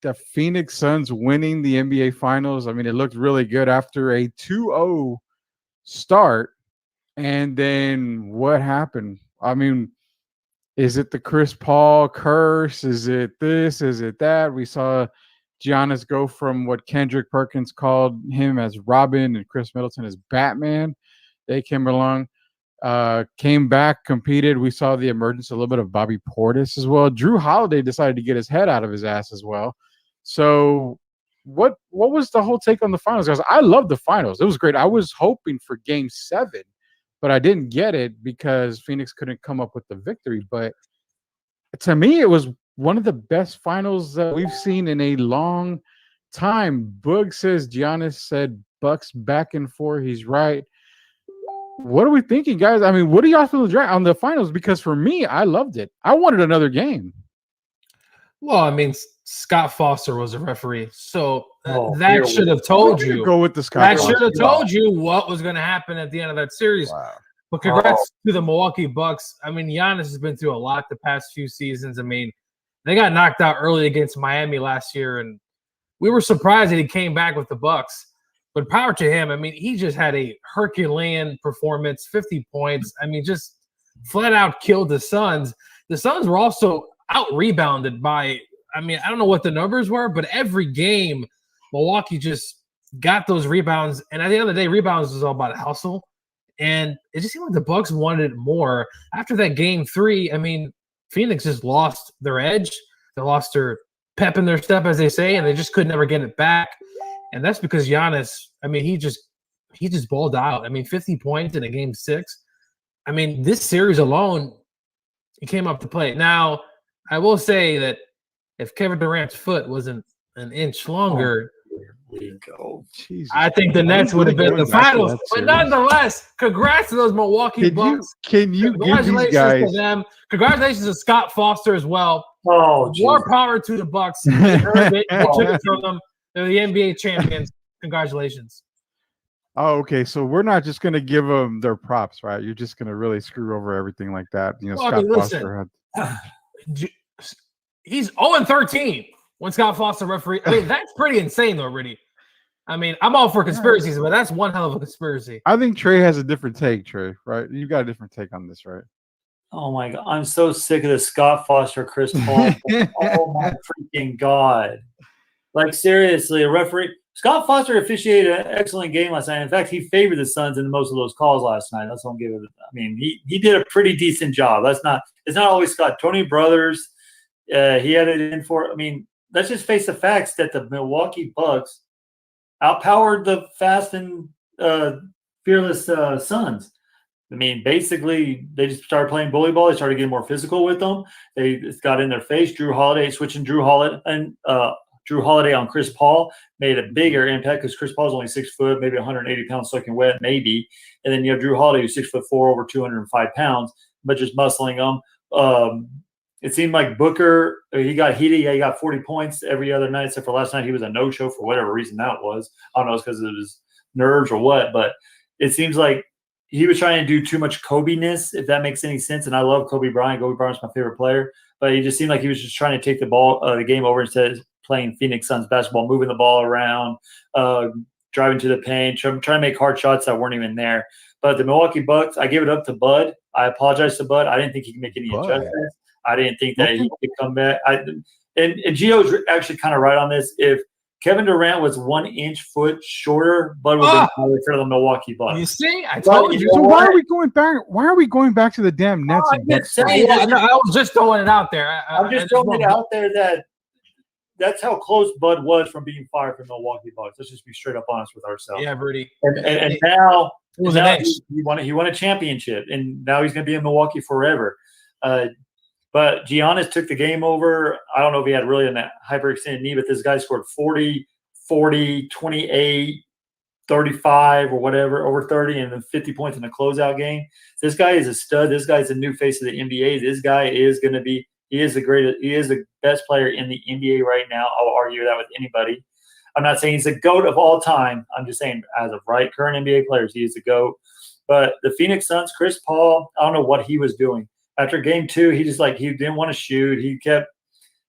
the Phoenix Suns winning the NBA Finals. I mean, it looked really good after a 2-0 start. And then what happened? I mean, is it the Chris Paul curse? Is it this? Is it that? We saw Giannis go from what Kendrick Perkins called him as Robin and Chris Middleton as Batman. They came along, came back, competed. We saw the emergence a little bit of Bobby Portis as well. Drew Holiday decided to get his head out of his ass as well. So what was the whole take on the finals, guys? I love the finals. It was great. I was hoping for game 7, but I didn't get it because Phoenix couldn't come up with the victory. But to me, it was one of the best finals that we've seen in a long time. Boog says Giannis said Bucks back and forth. He's right. What are we thinking, guys? I mean, what do y'all feel on the finals? Because for me, I loved it. I wanted another game. Well, I mean, Scott Foster was a referee, so that should have told you. Go with the Scott. That should have told you what was going to happen at the end of that series. Wow. But congrats to the Milwaukee Bucks. I mean, Giannis has been through a lot the past few seasons. I mean, they got knocked out early against Miami last year, and we were surprised that he came back with the Bucks. But power to him. I mean, he just had a Herculean performance, 50 points. I mean, just flat out killed the Suns. The Suns were also out-rebounded by, I mean, I don't know what the numbers were, but every game, Milwaukee just got those rebounds. And at the end of the day, rebounds is all about hustle. And it just seemed like the Bucks wanted it more. After that game 3, I mean, Phoenix just lost their edge. They lost their pep in their step, as they say, and they just could never get it back. And that's because Giannis, I mean, he just balled out. I mean, 50 points in a game 6. I mean, this series alone, he came up to play. Now, I will say that if Kevin Durant's foot wasn't an inch longer, we go. Jesus. I think the Nets would have been the finals. But nonetheless, congrats to those Milwaukee Bucks. Can you Congratulations to them. Congratulations to Scott Foster as well. Oh, more power to the Bucks. They earned it. They took it from them. They're the NBA champions. Congratulations. Oh, okay. So we're not just going to give them their props, right? You're just going to really screw over everything like that. You know, Well, Scott I mean, Foster had. He's 0-13 when Scott Foster referee. I mean, that's pretty insane, though, Rudy. I mean, I'm all for conspiracies, but that's one hell of a conspiracy. I think Trey has a different take, Trey, right? You got a different take on this, right? Oh, my God. I'm so sick of the Scott Foster, Chris Paul. Oh, my freaking God. Like, seriously, a referee – Scott Foster officiated an excellent game last night. In fact, he favored the Suns in most of those calls last night. That's what I'm giving it. I mean, he did a pretty decent job. It's not always Scott. Tony Brothers, he had it in for – I mean, let's just face the facts that the Milwaukee Bucks outpowered the fast and fearless Suns. I mean, basically, they just started playing bully ball. They started getting more physical with them. They got in their face. Drew Holiday on Chris Paul made a bigger impact because Chris Paul's only 6 foot, maybe 180 pounds soaking wet, maybe. And then you have Drew Holiday, who's 6'4", over 205 pounds, but just muscling them. It seemed like Booker, he got heated. Yeah, he got 40 points every other night, except for last night. He was a no-show for whatever reason that was. I don't know if it's because of his nerves or what, but it seems like he was trying to do too much Kobe-ness, if that makes any sense. And I love Kobe Bryant. Kobe Bryant's my favorite player. But he just seemed like he was just trying to take the game over instead of playing Phoenix Suns basketball, moving the ball around, driving to the paint, trying to make hard shots that weren't even there. But the Milwaukee Bucks, I give it up to Bud. I apologize to Bud. I didn't think he could make any adjustments. I didn't think that he could come back. And Gio's actually kind of right on this. If Kevin Durant was 1 inch foot shorter, Bud would have been for the Milwaukee Bucks. You see, I told you. So why are we going back? Why are we going back to the damn Nets? I was just throwing it out there. I'm just throwing it out there that's how close Bud was from being fired from Milwaukee Bucks. Let's just be straight up honest with ourselves. Yeah, Rudy. And now he won a championship, and now he's going to be in Milwaukee forever. But Giannis took the game over. I don't know if he had really a hyperextended knee, but this guy scored 40, 28, 35 or whatever, over 30, and then 50 points in the closeout game. This guy is a stud. This guy is the new face of the NBA. This guy is going to be – he is the best player in the NBA right now. I'll argue that with anybody. I'm not saying he's the GOAT of all time. I'm just saying as of current NBA players, he is the GOAT. But the Phoenix Suns, Chris Paul, I don't know what he was doing. After game 2, he didn't want to shoot. He kept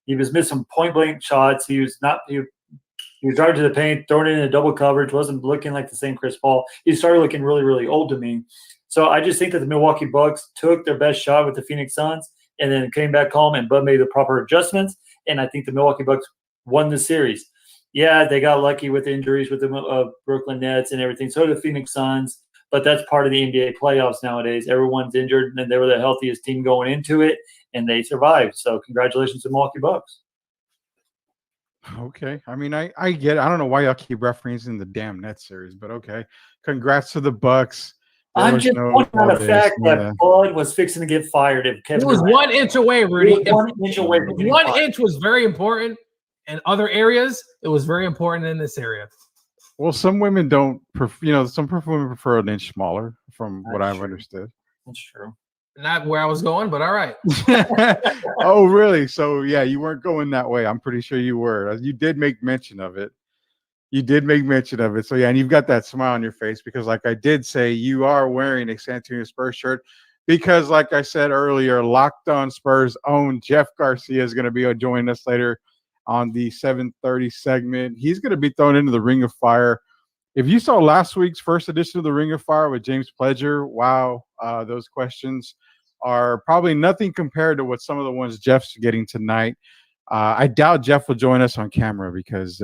He was missing point blank shots. He was driving to the paint, throwing it in a double coverage. Wasn't looking like the same Chris Paul. He started looking really, really old to me. So I just think that the Milwaukee Bucks took their best shot with the Phoenix Suns and then came back home, and Bud made the proper adjustments. And I think the Milwaukee Bucks won the series. Yeah, they got lucky with injuries with the Brooklyn Nets and everything. So did the Phoenix Suns. But that's part of the NBA playoffs nowadays. Everyone's injured, and they were the healthiest team going into it, and they survived. So congratulations to Milwaukee Bucks. Okay. I mean, I get it. I don't know why y'all keep referencing the damn Nets series, but okay. Congrats to the Bucks. I'm just pointing out the fact that Bud was fixing to get fired. If Kevin it was Durant, 1 inch away, Rudy. One inch away from getting one fired. inch was very important in other areas. It was very important in this area. Well, some women don't, some women prefer an inch smaller, from what I've understood. That's true. Not where I was going, but all right. Oh, really? So, yeah, you weren't going that way. I'm pretty sure you were. You did make mention of it. So, yeah, and you've got that smile on your face because, like I did say, you are wearing a San Antonio Spurs shirt because, like I said earlier, Locked On Spurs own Jeff Garcia is going to be joining us later on the 7:30 segment. He's going to be thrown into the Ring of Fire. If you saw last week's first edition of the Ring of Fire with James Pledger, wow, those questions are probably nothing compared to what some of the ones Jeff's getting tonight. I doubt Jeff will join us on camera because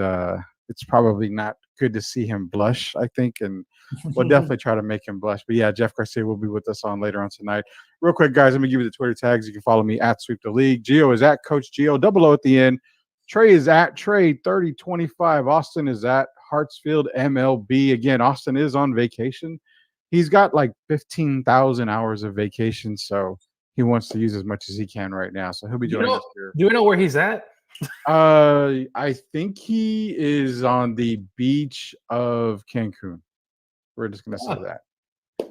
it's probably not good to see him blush, I think, and we'll definitely try to make him blush. But yeah, Jeff Garcia will be with us on later on tonight. Real quick, guys, let me give you the Twitter tags. You can follow me at Sweep the League. Gio is at Coach Gio, double O at the end. Trey is at Trey3025. Austin is at Hartsfield MLB. Again, Austin is on vacation. He's got like 15,000 hours of vacation, so he wants to use as much as he can right now. So he'll be joining us here. Do you know where he's at? I think he is on the beach of Cancun. We're just going to say that.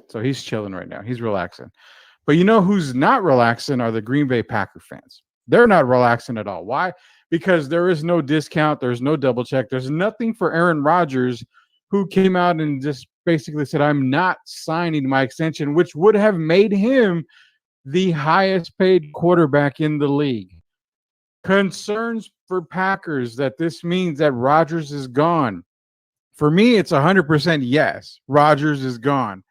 So he's chilling right now. He's relaxing. But you know who's not relaxing are the Green Bay Packer fans. They're not relaxing at all. Why? Because there is no discount. There's no double check. There's nothing for Aaron Rodgers, who came out and just basically said, I'm not signing my extension, which would have made him the highest paid quarterback in the league. Concerns for Packers that this means that Rodgers is gone. For me, it's 100% yes. Rodgers is gone.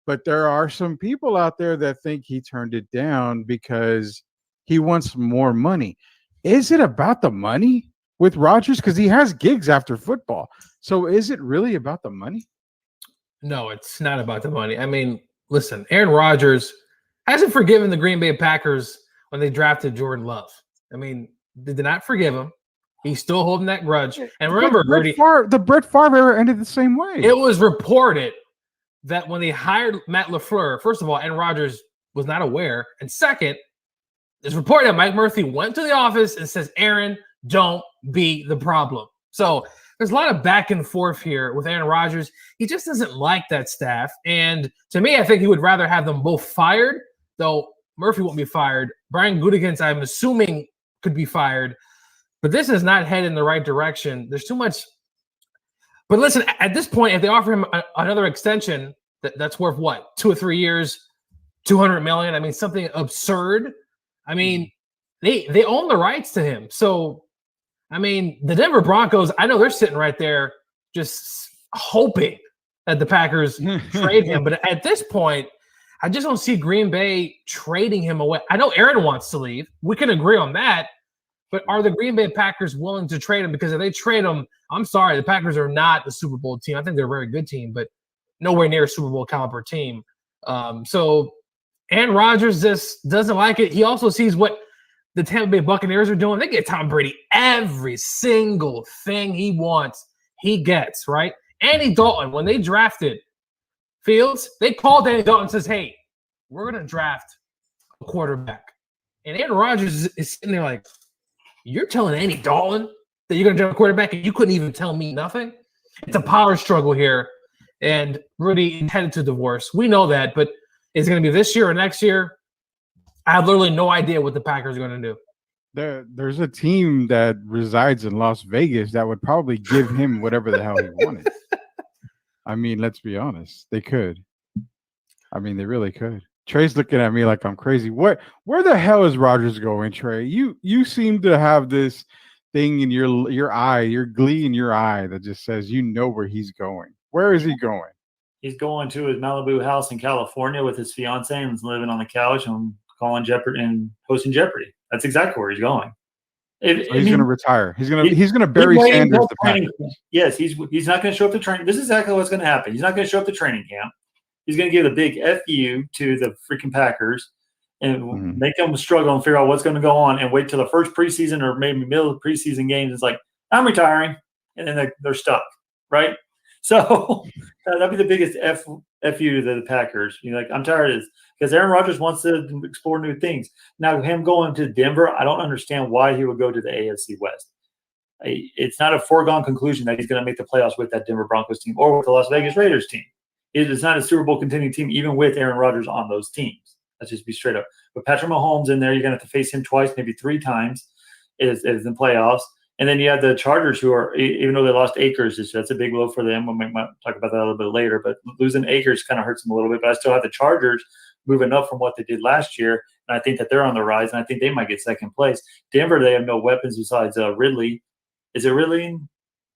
But there are some people out there that think he turned it down because he wants more money. Is it about the money with Rodgers? Because he has gigs after football. So is it really about the money? No, it's not about the money. I mean, listen, Aaron Rodgers hasn't forgiven the Green Bay Packers when they drafted Jordan Love. I mean, they did not forgive him. He's still holding that grudge. And remember, Rudy, the Brett Favre era ended the same way. It was reported that when they hired Matt LaFleur, first of all, Aaron Rodgers was not aware. And second, it's reported that Mike Murphy went to the office and says, Aaron, don't be the problem. So there's a lot of back and forth here with Aaron Rodgers. He just doesn't like that staff. And to me, I think he would rather have them both fired, though Murphy won't be fired. Brian Gutekunst, I'm assuming, could be fired. But this is not headed in the right direction. There's too much. But listen, at this point, if they offer him another extension, that's worth what? 2 or 3 years, $200 million. I mean, something absurd. I mean, they own the rights to him. So, I mean, the Denver Broncos, I know they're sitting right there just hoping that the Packers trade him. But at this point, I just don't see Green Bay trading him away. I know Aaron wants to leave. We can agree on that. But are the Green Bay Packers willing to trade him? Because if they trade him, I'm sorry, the Packers are not the Super Bowl team. I think they're a very good team, but nowhere near a Super Bowl caliber team. So Aaron Rodgers just doesn't like it. He also sees what the Tampa Bay Buccaneers are doing. They get Tom Brady every single thing he wants, he gets, right? Andy Dalton, when they drafted Fields, they called Andy Dalton and says, hey, we're going to draft a quarterback. And Aaron Rodgers is sitting there like, you're telling Andy Dalton that you're going to draft a quarterback and you couldn't even tell me nothing? It's a power struggle here. And Rudy headed to divorce. We know that, but is it going to be this year or next year? I have literally no idea what the Packers are going to do. There's a team that resides in Las Vegas that would probably give him whatever the hell he wanted. I mean, let's be honest. They could. I mean, they really could. Trey's looking at me like I'm crazy. Where the hell is Rodgers going, Trey? You seem to have this thing in your eye, your glee in your eye that just says you know where he's going. Where is he going? He's going to his Malibu house in California with his fiance and is living on the couch and calling Jeopardy and hosting Jeopardy. That's exactly where he's going. So he's going to retire. He's going to bury Sanders. Yes, he's not going to show up to training. This is exactly what's going to happen. He's not going to show up to training camp. He's going to give a big FU to the freaking Packers and make them struggle and figure out what's going to go on and wait till the first preseason or maybe middle of preseason games. It's like, I'm retiring. And then they're stuck, right? So that'd be the biggest FU to the Packers. Like, I'm tired of this because Aaron Rodgers wants to explore new things. Now, him going to Denver, I don't understand why he would go to the AFC West. It's not a foregone conclusion that he's going to make the playoffs with that Denver Broncos team or with the Las Vegas Raiders team. It is not a Super Bowl contending team, even with Aaron Rodgers on those teams. Let's just be straight up. With Patrick Mahomes in there, you're going to have to face him twice, maybe 3 times is in playoffs. And then you have the Chargers, who are, even though they lost Akers, that's a big blow for them. We might talk about that a little bit later. But losing Akers kind of hurts them a little bit. But I still have the Chargers moving up from what they did last year. And I think that they're on the rise, and I think they might get second place. Denver, they have no weapons besides Ridley. Is it Ridley?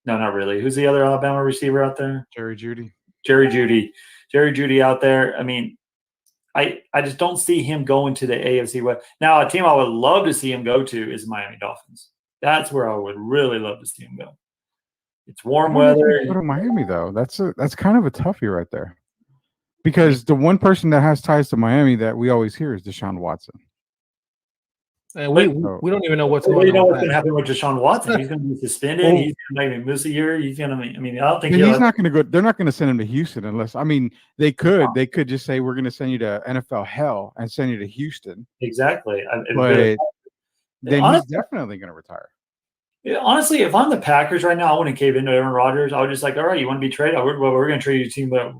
No, not really. Who's the other Alabama receiver out there? Jerry Jeudy out there. I mean, I just don't see him going to the AFC West. Now, a team I would love to see him go to is Miami Dolphins. That's where I would really love to see him go. It's warm weather. Go to Miami though. That's kind of a toughie right there, because the one person that has ties to Miami that we always hear is Deshaun Watson. And we don't even know what's going on. We know what's going to happen with Deshaun Watson. He's going to be suspended. He's going to maybe miss a year. He's going to. I mean, I don't think he's not going to go. They're not going to send him to Houston unless. I mean, they could. No. They could just say we're going to send you to NFL hell and send you to Houston. Exactly. But then he's definitely going to retire. Honestly, if I'm the Packers right now, I wouldn't cave into Aaron Rodgers. I would just like, all right, you want to be traded? Well, we're going to trade you a team that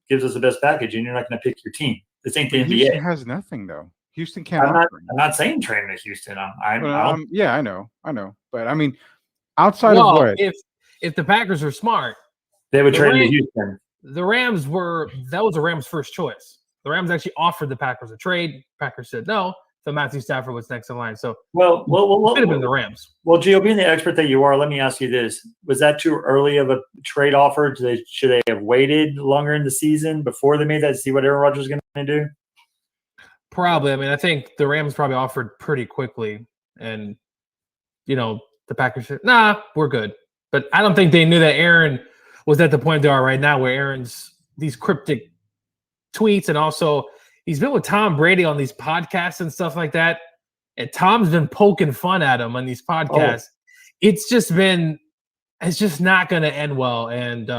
gives us the best package, and you're not going to pick your team. This ain't the NBA. Houston has nothing though. Houston can't. I'm not saying trade to Houston. Yeah, I know. But I mean, outside of what? If the Packers are smart, they would trade to Houston. The Rams that was the Rams' first choice. The Rams actually offered the Packers a trade. Packers said no. So Matthew Stafford was next in line. So well, could have been the Rams. Well, Gio, being the expert that you are, let me ask you this: was that too early of a trade offer? Should they have waited longer in the season before they made that to see what Aaron Rodgers was going to do? Probably. I mean, I think the Rams probably offered pretty quickly, and the Packers said, "Nah, we're good." But I don't think they knew that Aaron was at the point they are right now, where Aaron's these cryptic tweets, and also he's been with Tom Brady on these podcasts and stuff like that, and Tom's been poking fun at him on these podcasts. It's just not going to end well, and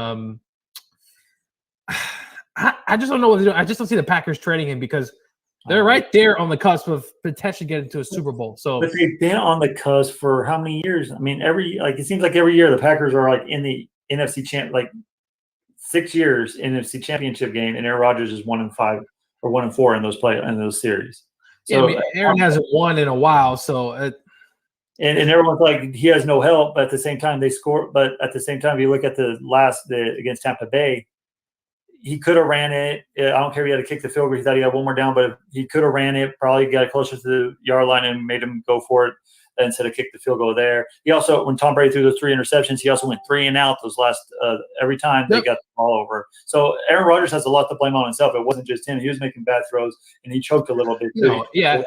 I just don't know what to do. I just don't see the Packers trading him because they're right there on the cusp of potentially getting to a Super Bowl. So, but they've been on the cusp for how many years? I mean, it seems like every year the Packers are like in the NFC champ, like 6 years NFC championship game, and Aaron Rodgers is 1-5 or 1-4 in those series. So, yeah, I mean, Aaron hasn't won in a while, so and everyone's like he has no help. But at the same time, they score. But at the same time, if you look at the against Tampa Bay. He could have ran it. I don't care if he had to kick the field goal. He thought he had one more down, but he could have ran it, probably got it closer to the yard line and made him go for it instead of kick the field goal there. He also, when Tom Brady threw those 3 interceptions, he also went 3 and out those last every time they got the ball over. So Aaron Rodgers has a lot to blame on himself. It wasn't just him. He was making bad throws, and he choked a little bit too. Yeah.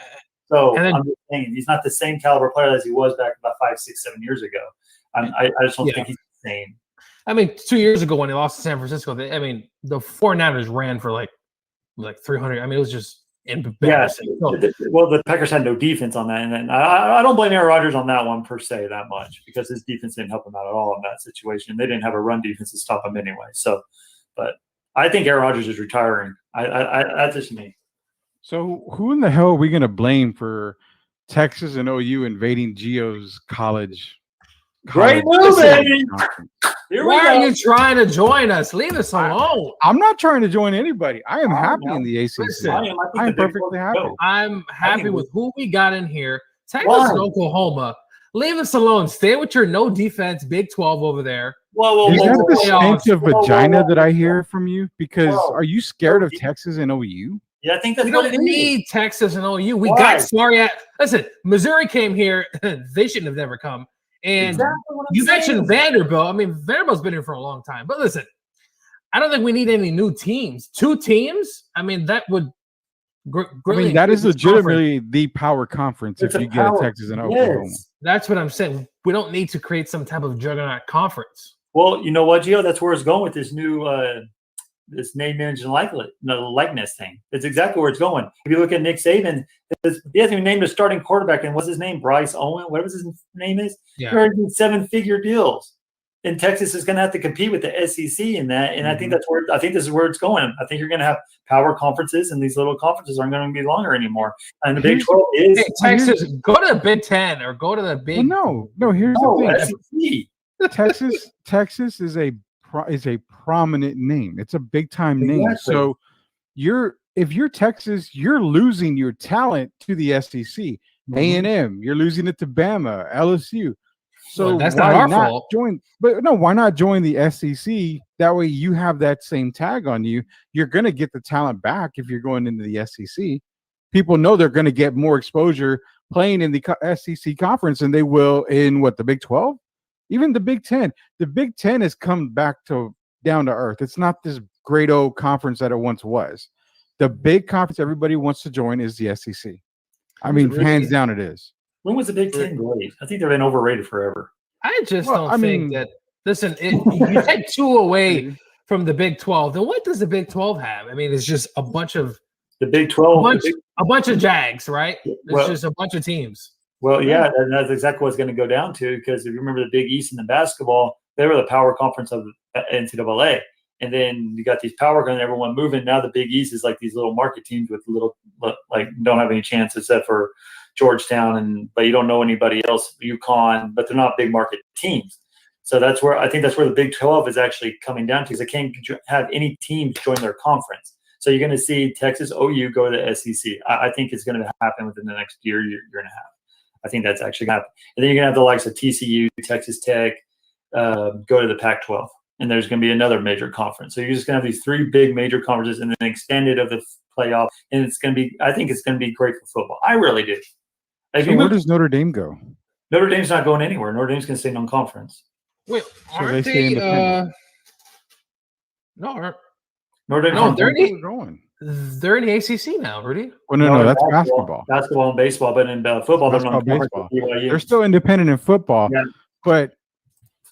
So I'm just saying, he's not the same caliber player as he was back about 5, 6, 7 years ago. I just don't think he's the same. I mean, 2 years ago when they lost to San Francisco, the 49ers ran for like 300. I mean, it was just embarrassing. Well, the Packers had no defense on that, and then I don't blame Aaron Rodgers on that one per se that much because his defense didn't help him out at all in that situation. They didn't have a run defense to stop him anyway. So, but I think Aaron Rodgers is retiring. That's just me. So, who in the hell are we going to blame for Texas and OU invading Gio's college? Great move, baby. Why are you trying to join us? Leave us alone. I'm not trying to join anybody. I am happy in the ACC. I am perfectly happy. I'm happy with who we got in here. Texas and Oklahoma. Leave us alone. Stay with your no defense Big 12 over there. Is that the stench of vagina that I hear from you? Because are you scared of Texas and OU? Yeah, I think that's We what don't it is. need Texas and OU. We Why? got sorry. Listen, Missouri came here. They shouldn't have never come. And Exactly what I'm you saying. mentioned Vanderbilt. I mean, Vanderbilt's been here for a long time. But listen, I don't think we need any new teams. 2 teams. I mean, that would. I mean, that is increase this conference. legitimately the power conference It's if a you get a power- Texas and Oklahoma. Yes. That's what I'm saying. We don't need to create some type of juggernaut conference. Well, you know what, Gio? That's where it's going with this new this name, image, and likeness thing. It's exactly where it's going. If you look at Nick Saban, he hasn't even named a starting quarterback. And what's his name? Bryce Owen. Whatever his name is. Yeah. They're already 7-figure deals. And Texas is going to have to compete with the SEC in that. And I think this is where it's going. I think you're going to have power conferences, and these little conferences aren't going to be longer anymore. And the Big 12 is Hey, Texas, go to the Big 10 or go to the Big. Well, no. Here's the thing. SEC. Texas is a prominent name. It's a big time name. Exactly. So if you're Texas, you're losing your talent to the SEC. A&M, you're losing it to Bama, LSU. So Well, that's not our fault. Why not join the SEC? That way you have that same tag on you. You're going to get the talent back if you're going into the SEC. People know they're going to get more exposure playing in the SEC conference than they will in the Big 12? Even the Big 10. The Big 10 has come back down to earth. It's not this great old conference that it once was. The big conference everybody wants to join is the SEC. I mean, hands down it is. When was the Big 10 great? I think they've been overrated forever. I just don't think that. Listen, you take 2 away from the Big 12. Then what does the Big 12 have? I mean, it's just a bunch of the Big 12, a bunch of Jags, right? It's just a bunch of teams. Well, yeah, and that's exactly what it's going to go down to, because if you remember the Big East in the basketball, they were the power conference of the NCAA. And then you got these power and everyone moving. Now the Big East is like these little market teams with don't have any chance except for Georgetown, but you don't know anybody else, UConn, but they're not big market teams. So that's where the Big 12 is actually coming down to, because they can't have any teams join their conference. So you're going to see Texas, OU go to the SEC. I think it's going to happen within the next year and a half. I think that's actually going to happen. And then you're going to have the likes of TCU, Texas Tech, go to the Pac-12. And there's going to be another major conference. So you're just going to have these 3 big major conferences and then extended of the playoff. And I think it's going to be great for football. I really do. So where does Notre Dame go? Notre Dame's not going anywhere. Notre Dame's going to stay non-conference. Wait, aren't they? No, Notre Dame. No, they're going. They're in the ACC now, Rudy. Well, no, that's basketball. Basketball and baseball, but in football, they're baseball. They're still independent in football. Yeah. But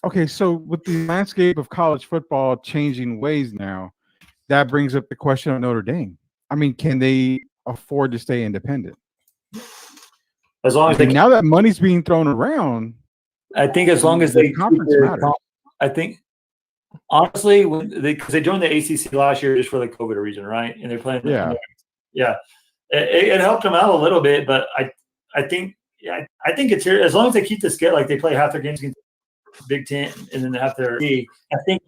okay, so with the landscape of college football changing ways now, that brings up the question of Notre Dame. I mean, can they afford to stay independent? As long as now that money's being thrown around, I think as long as they conference matters. I think honestly, because they joined the ACC last year just for the COVID reason, right? And they're playing. Yeah. It helped them out a little bit, but I think it's here as long as they keep the scale, like they play half their games against Big Ten and then half their I think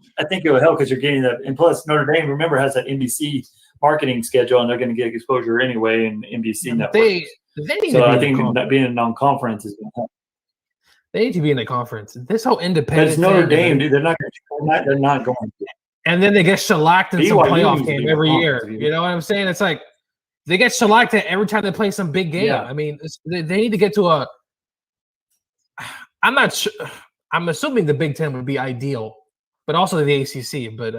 it will help because you're getting that. And plus, Notre Dame, remember, has that NBC marketing schedule, and they're going to get exposure anyway in NBC network. I think that being a non-conference is going to help. They need to be in the conference. This whole independent. It's Notre Dame, dude. They're not going to. And then they get shellacked in some playoff game every year. You know what I'm saying? It's like they get shellacked every time they play some big game. Yeah. I mean, they need to get to a. I'm not sure. I'm assuming the Big Ten would be ideal, but also the ACC. But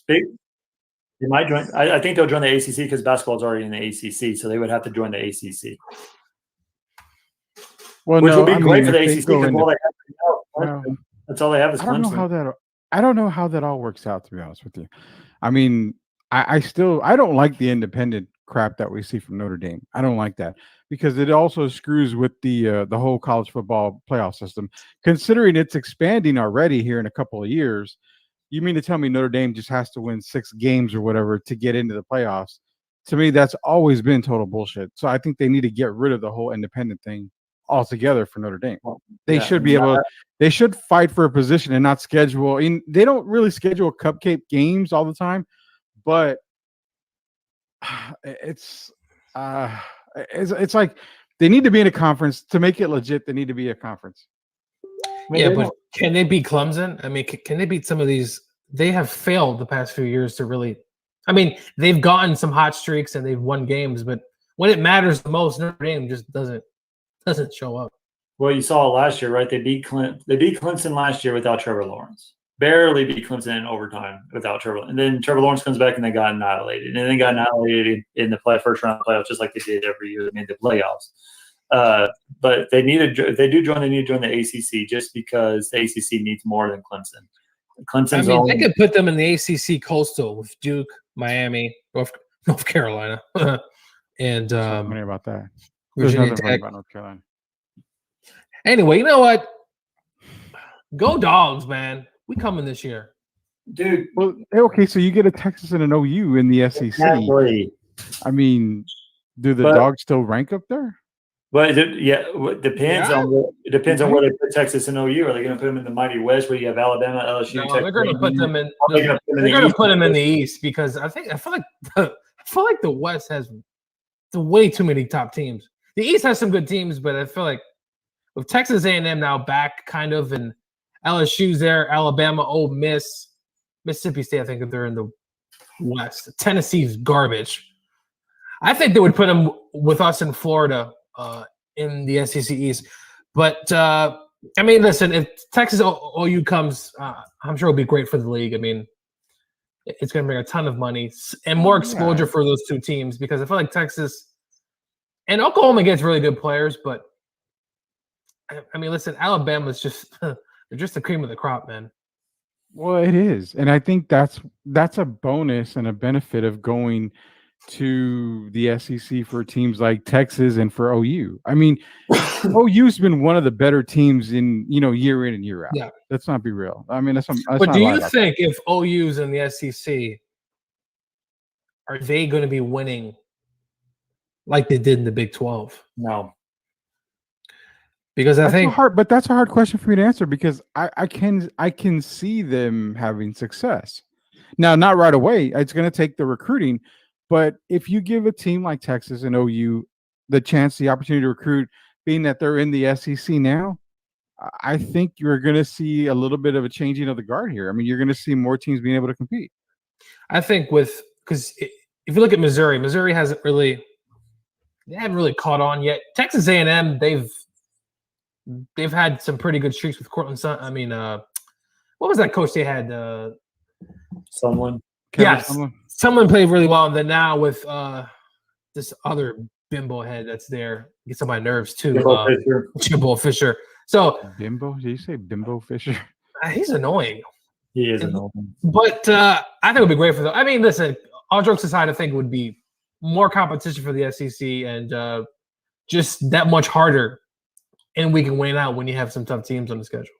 they might join. I think they'll join the ACC because basketball is already in the ACC, so they would have to join the ACC. Well, which would be great for the ACC because all they have to that's all they have is Clemson. I don't know how that all works out, to be honest with you. I mean, I don't like the independent crap that we see from Notre Dame. I don't like that because it also screws with the whole college football playoff system. Considering it's expanding already here in a couple of years, you mean to tell me Notre Dame just has to win 6 games or whatever to get into the playoffs? To me, that's always been total bullshit. So I think they need to get rid of the whole independent thing altogether for Notre Dame. They should be able. They should fight for a position and not schedule. They don't really schedule cupcake games all the time, but it's like they need to be in a conference to make it legit. They need to be a conference. Yeah, but can they beat Clemson? I mean, can they beat some of these? They have failed the past few years to really I mean, they've gotten some hot streaks and they've won games, but when it matters the most, Notre Dame just doesn't show up. Well, you saw it last year, right? They beat Clemson last year without Trevor Lawrence. Barely beat Clemson in overtime without Trevor. And then Trevor Lawrence comes back and they got annihilated. And they got annihilated in the first round of the playoffs, just like they did every year they made the playoffs. But they need to join the ACC just because the ACC needs more than Clemson. Clemson's they could put them in the ACC Coastal with Duke, Miami, North Carolina, and funny about that. There's Virginia nothing funny Tech. about North Carolina. Anyway, you know what? Go Dogs, man. We coming this year. Dude. Well, okay, so you get a Texas and an OU in the SEC. Exactly. I mean, do the Dogs still rank up there? But it depends on where they put Texas and OU. Are they going to put them in the Mighty West where you have Alabama, LSU? No, Texas, they're going to put them in. they're They're going to put them in the East because I feel like the West has way too many top teams. The East has some good teams, but I feel like with Texas A&M now back, kind of, and LSU's there, Alabama, Ole Miss, Mississippi State. I think they're in the West. Tennessee's garbage. I think they would put them with us in Florida. In the SEC East. But, I mean, listen, if Texas OU comes, I'm sure it'll be great for the league. I mean, it's going to bring a ton of money and more exposure for those two teams because I feel like Texas and Oklahoma gets really good players. But, I mean, listen, Alabama's they're just the cream of the crop, man. Well, it is. And I think that's a bonus and a benefit of going – to the SEC for teams like Texas and for OU. I mean, OU's been one of the better teams in year in and year out. Yeah, let's not be real. I mean, but do you think if OU's in the SEC, are they going to be winning like they did in the Big 12? No, because that's that's a hard question for me to answer because I can see them having success. Now, not right away. It's going to take the recruiting. But if you give a team like Texas and OU the opportunity to recruit, being that they're in the SEC now, I think you're going to see a little bit of a changing of the guard here. I mean, you're going to see more teams being able to compete. I think because if you look at Missouri haven't really caught on yet. Texas A&M, they've had some pretty good streaks with Cortland Sutton. I mean, what was that coach they had? Someone. Someone played really well, and then now with this other bimbo head that's there, gets on my nerves too. Jimbo Fisher. So Bimbo? Did you say Bimbo Fisher? He's annoying. He is annoying. But I think it would be great for them. I mean, listen, all jokes aside, I think it would be more competition for the SEC and just that much harder, and we can win out when you have some tough teams on the schedule.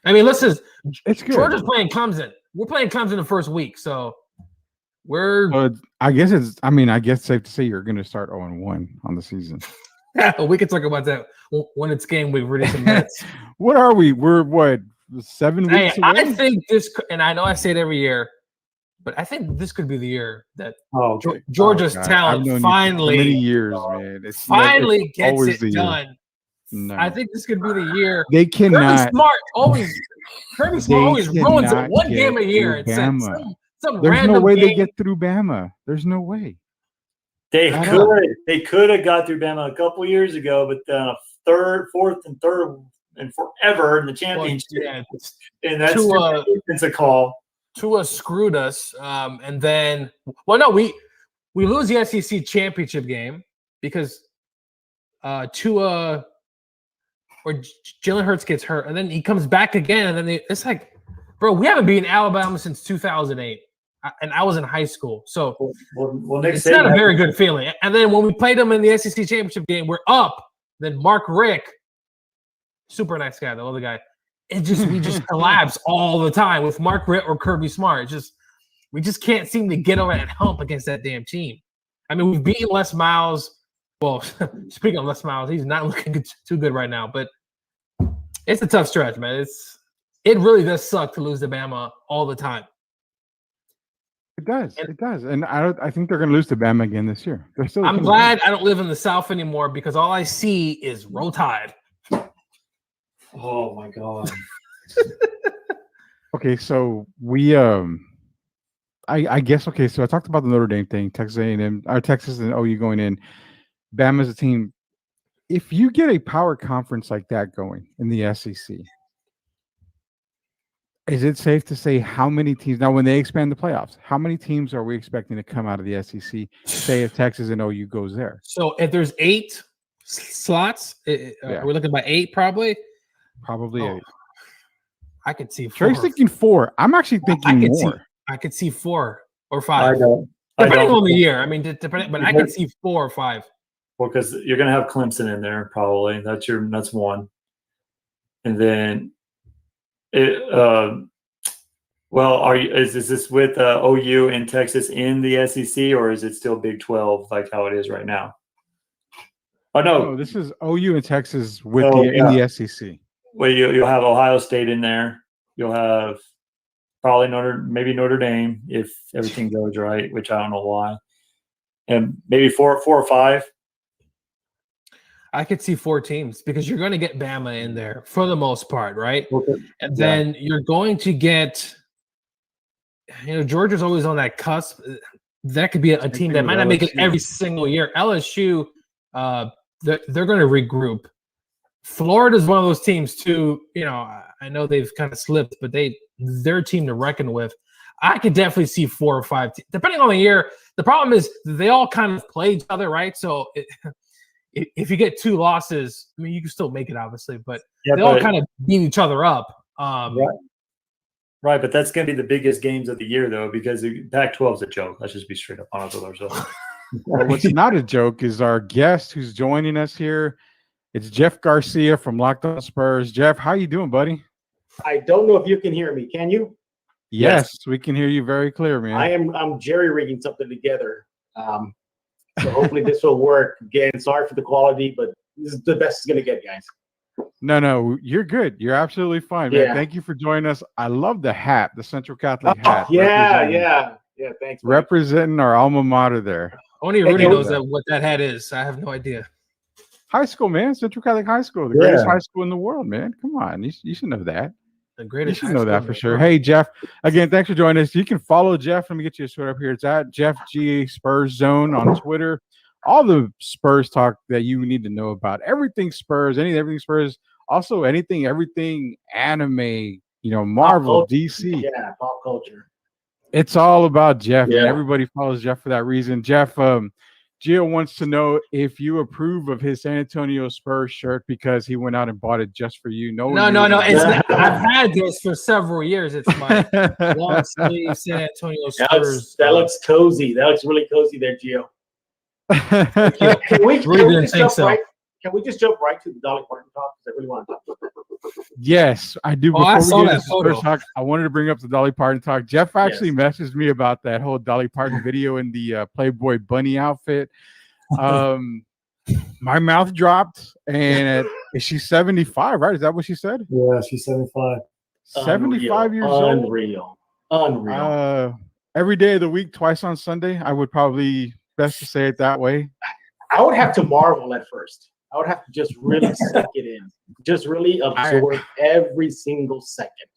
I mean, it's good. Georgia's playing Clemson. We're playing Clemson the first week, so I guess it's safe to say you're going to start 0-1 on the season. Yeah, we can talk about that when it's game week. Ready some minutes. What are we? We're 7 weeks away? I think this, and I know I say it every year, but I think this could be the year that Georgia's talent finally, many years, man, finally gets it done. No. I think this could be the year. They cannot. Kirby Smart always ruins it one game a year. It's some There's random no way game. they get through Bama. There's no way. They could have got through Bama a couple years ago, but then fourth and third and forever in the championship. And that's it's a call. Tua screwed us. And then we lose the SEC championship game because Tua or Jalen Hurts gets hurt, and then he comes back again, and then it's like, bro, we haven't beaten Alabama since 2008, and I was in high school, so it's not a very good feeling. And then when we played them in the SEC championship game, we're up. Then Mark Richt, super nice guy, the other guy, we just collapse all the time with Mark Richt or Kirby Smart. We just can't seem to get over that hump against that damn team. I mean, we've beaten Les Miles. Well, speaking of Les Miles, he's not looking too good right now, but it's a tough stretch, man. It really does suck to lose to Bama all the time. It does. And I think they're going to lose to Bama again this year. I'm glad I don't live in the South anymore because all I see is Roll Tide. Oh my God. Okay, so we I guess okay. So I talked about the Notre Dame thing, Texas A&M, or Texas and OU going in. Bama's a team. If you get a power conference like that going in the SEC, is it safe to say how many teams now when they expand the playoffs? How many teams are we expecting to come out of the SEC? Say if Texas and OU goes there. So if there's 8 slots, we're looking about 8 probably. Probably 8. I could see 4. Trey's thinking 4. I'm actually thinking more. I could see 4 or I 5. don't. Depending on the year. I mean, depending, but I could see 4 or 5. Well, because you're going to have Clemson in there probably. That's one. And then, is this with OU and Texas in the SEC, or is it still Big 12 like how it is right now? Oh no, this is OU and Texas with in the SEC. Well, you'll have Ohio State in there. You'll have probably Notre Dame if everything goes right, which I don't know why, and maybe 4 or 5. I could see 4 teams because you're going to get Bama in there for the most part, right? Okay. And then you're going to get, Georgia's always on that cusp. That could be a team that might not make it every single year. LSU, they're going to regroup. Florida's one of those teams too. I know they've kind of slipped, but they're a team to reckon with. I could definitely see 4 or 5, depending on the year. The problem is they all kind of play each other, right? So if you get 2 losses, I mean, you can still make it, obviously, but they all kind of beat each other up. Right, but that's going to be the biggest games of the year, though, because the Pac-12 is a joke. Let's just be straight up honest with ourselves. What's not a joke is our guest who's joining us here. It's Jeff Garcia from Locked On Spurs. Jeff, how you doing, buddy? I don't know if you can hear me. Can you? Yes, we can hear you very clear, man. I'm jerry-rigging something together. So hopefully this will work. Again, sorry for the quality, but this is the best it's going to get, guys. No, you're good. You're absolutely fine, man. Yeah. Thank you for joining us. I love the hat, the Central Catholic hat. Yeah. Thanks. Buddy. Representing our alma mater there. Only Rudy knows what that hat is. I have no idea. High school, man. Central Catholic High School, the greatest high school in the world, man. Come on, you should know that. The greatest. You should know that for sure. Hey, Jeff. Again, thanks for joining us. You can follow Jeff. Let me get you a sweater up here. It's at Jeff G Spurs Zone on Twitter. All the Spurs talk that you need to know about. Everything Spurs, everything Spurs. Also, everything anime, Marvel, DC. Yeah, pop culture. It's all about Jeff. Yeah. And everybody follows Jeff for that reason. Jeff, Gio wants to know if you approve of his San Antonio Spurs shirt because he went out and bought it just for you. No. It's not, I've had this for several years. It's my long sleeve San Antonio Spurs. That looks cozy. That looks really cozy there, Gio. Can we just jump right to the Dolly Parton talk? Because I really want to talk about that. Yes, I do. I saw that photo. Talk, I wanted to bring up the Dolly Parton talk. Jeff actually messaged me about that whole Dolly Parton video in the Playboy bunny outfit. My mouth dropped, and she's 75, right? Is that what she said? Yeah, she's 75. 75 years old. Unreal. Every day of the week, twice on Sunday. I would probably best to say it that way. I would have to marvel at first. I would have to just really suck it in. Just really absorb every single second.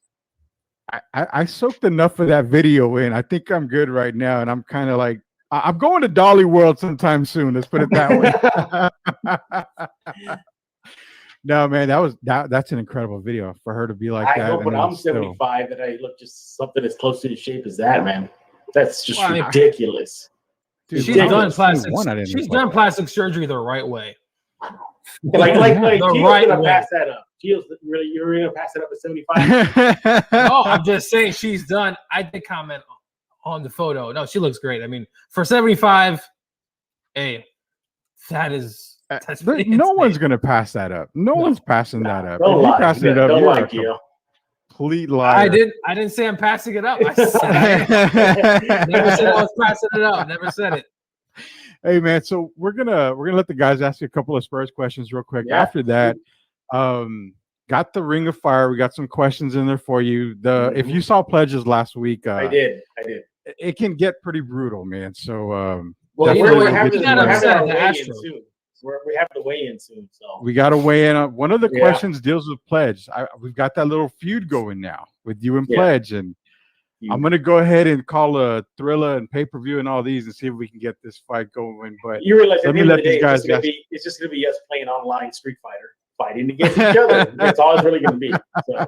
I soaked enough of that video in. I think I'm good right now. And I'm kind of like, I'm going to Dolly World sometime soon. Let's put it that way. No, man, that's an incredible video for her to be like that. I know, but I'm 75 that I look just something as close to the shape as that, man. That's just ridiculous. Dude, she's done plastic surgery the right way. Like Gio's gonna pass that up. You're gonna pass it up at 75. Oh, I'm just saying she's done. I did comment on the photo. No, she looks great. I mean, for 75, hey, that's no one's gonna pass that up. No one's passing that up. Don't lie. Passing it up, don't lie, Gio. Complete liar. I didn't say I'm passing it up. I said never said I was passing it up. Never said it. Hey man, so we're gonna let the guys ask you a couple of Spurs questions real quick. Yeah. After that, got the Ring of Fire. We got some questions in there for you. If you saw pledges last week, I did. It can get pretty brutal, man. So well, we're having the weigh-in soon. So we got to weigh in. One of the questions deals with pledge. We've got that little feud going now with you and Pledge, and I'm gonna go ahead and call a Thriller and pay-per-view and all these and see if we can get this fight going. But you realize at the end of the day, guys it's just gonna be us playing online Street Fighter, fighting against each other. That's all it's really gonna be. So.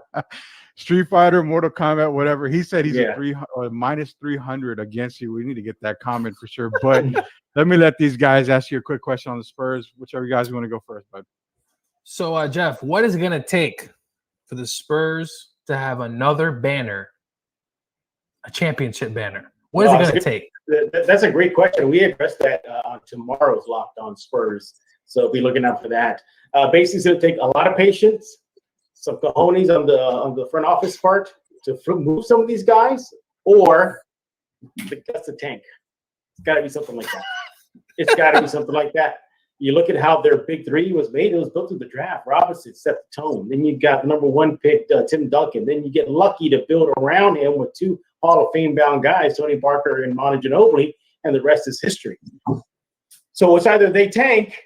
Street Fighter, Mortal Kombat, whatever. He said he's Yeah. a minus 300 against you. We need to get that comment for sure. But let me let these guys ask you a quick question on the Spurs. Whichever you guys want to go first, bud. So, Jeff, what is it going to take for the Spurs to have another banner, a championship banner? What is it going to take? That's a great question. We addressed that on tomorrow's Locked On Spurs. So be looking out for that. Basically, it's going to take a lot of patience, some cojones on the front office part to move some of these guys, or that's the tank. It's got to be something like that. It's got to be something like that. You look at how their big three was made. It was built through the draft. Robinson set the tone. Then you got the number one pick, Tim Duncan. Then you get lucky to build around him with two Hall of Fame-bound guys, Tony Parker and Manu Ginobili, and the rest is history. So it's either they tank,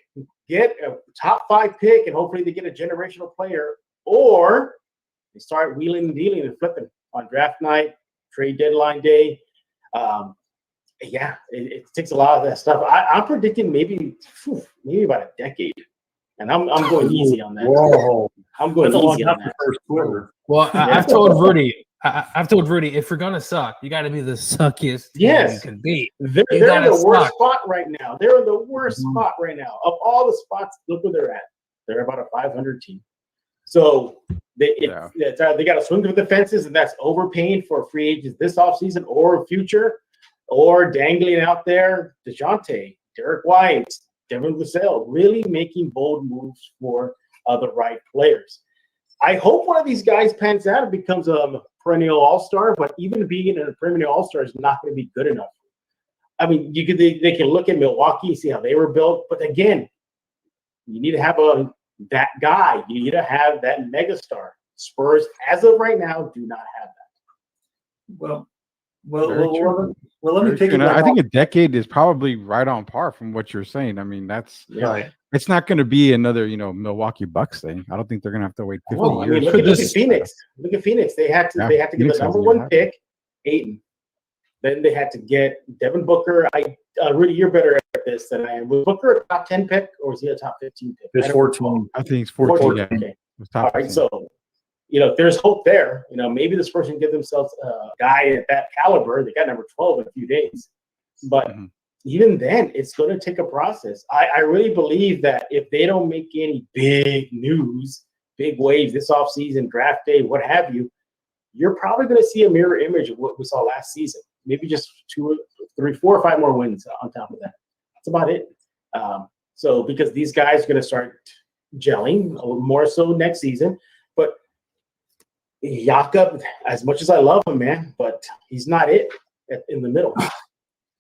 get a top 5 pick, and hopefully they get a generational player, or they start wheeling and dealing and flipping on draft night, trade deadline day. It takes a lot of that stuff. I'm predicting maybe about a decade, and I'm going easy on that. Whoa. I'm going easy on that. First quarter. Well, I've told Rudy, if you're gonna suck, you got to be the suckiest team you can be. They're in the worst spot right now. They're in the worst spot right now. Of all the spots, look where they're at. They're about a 500 team. So they got to swing through the fences, and that's overpaying for free agents this offseason or future, or dangling out there DeJounte, Derek White, Devin Vassell, really making bold moves for the right players. I hope one of these guys pans out and becomes a perennial all-star, but even being a perennial all-star is not going to be good enough. I mean, they can look at Milwaukee, see how they were built, but again, you need to have that guy. You need to have that megastar. Spurs, as of right now, do not have that. Well, let me take it. I think a decade is probably right on par from what you're saying. I mean, Right. It's not going to be another, Milwaukee Bucks thing. I don't think they're going to have to wait 50 years. I mean, look at Phoenix. Look at Phoenix. They had to get the number one pick, Ayton. Then they had to get Devin Booker. Rudy, you're better at this than I am. Was Booker a top 10 pick, or was he a top 15 pick? It's 14. I think it's 14. Yeah. Okay. All right. 15. So, there's hope there. Maybe this person can give themselves a guy at that caliber. They got number 12 in a few days. But even then, it's going to take a process. I really believe that if they don't make any big news, big waves this offseason, draft day, what have you, you're probably going to see a mirror image of what we saw last season. Maybe just 2, 3, 4, or 5 more wins on top of that. That's about it. So because these guys are going to start gelling more so next season. But Jakob, as much as I love him, man, but he's not it in the middle.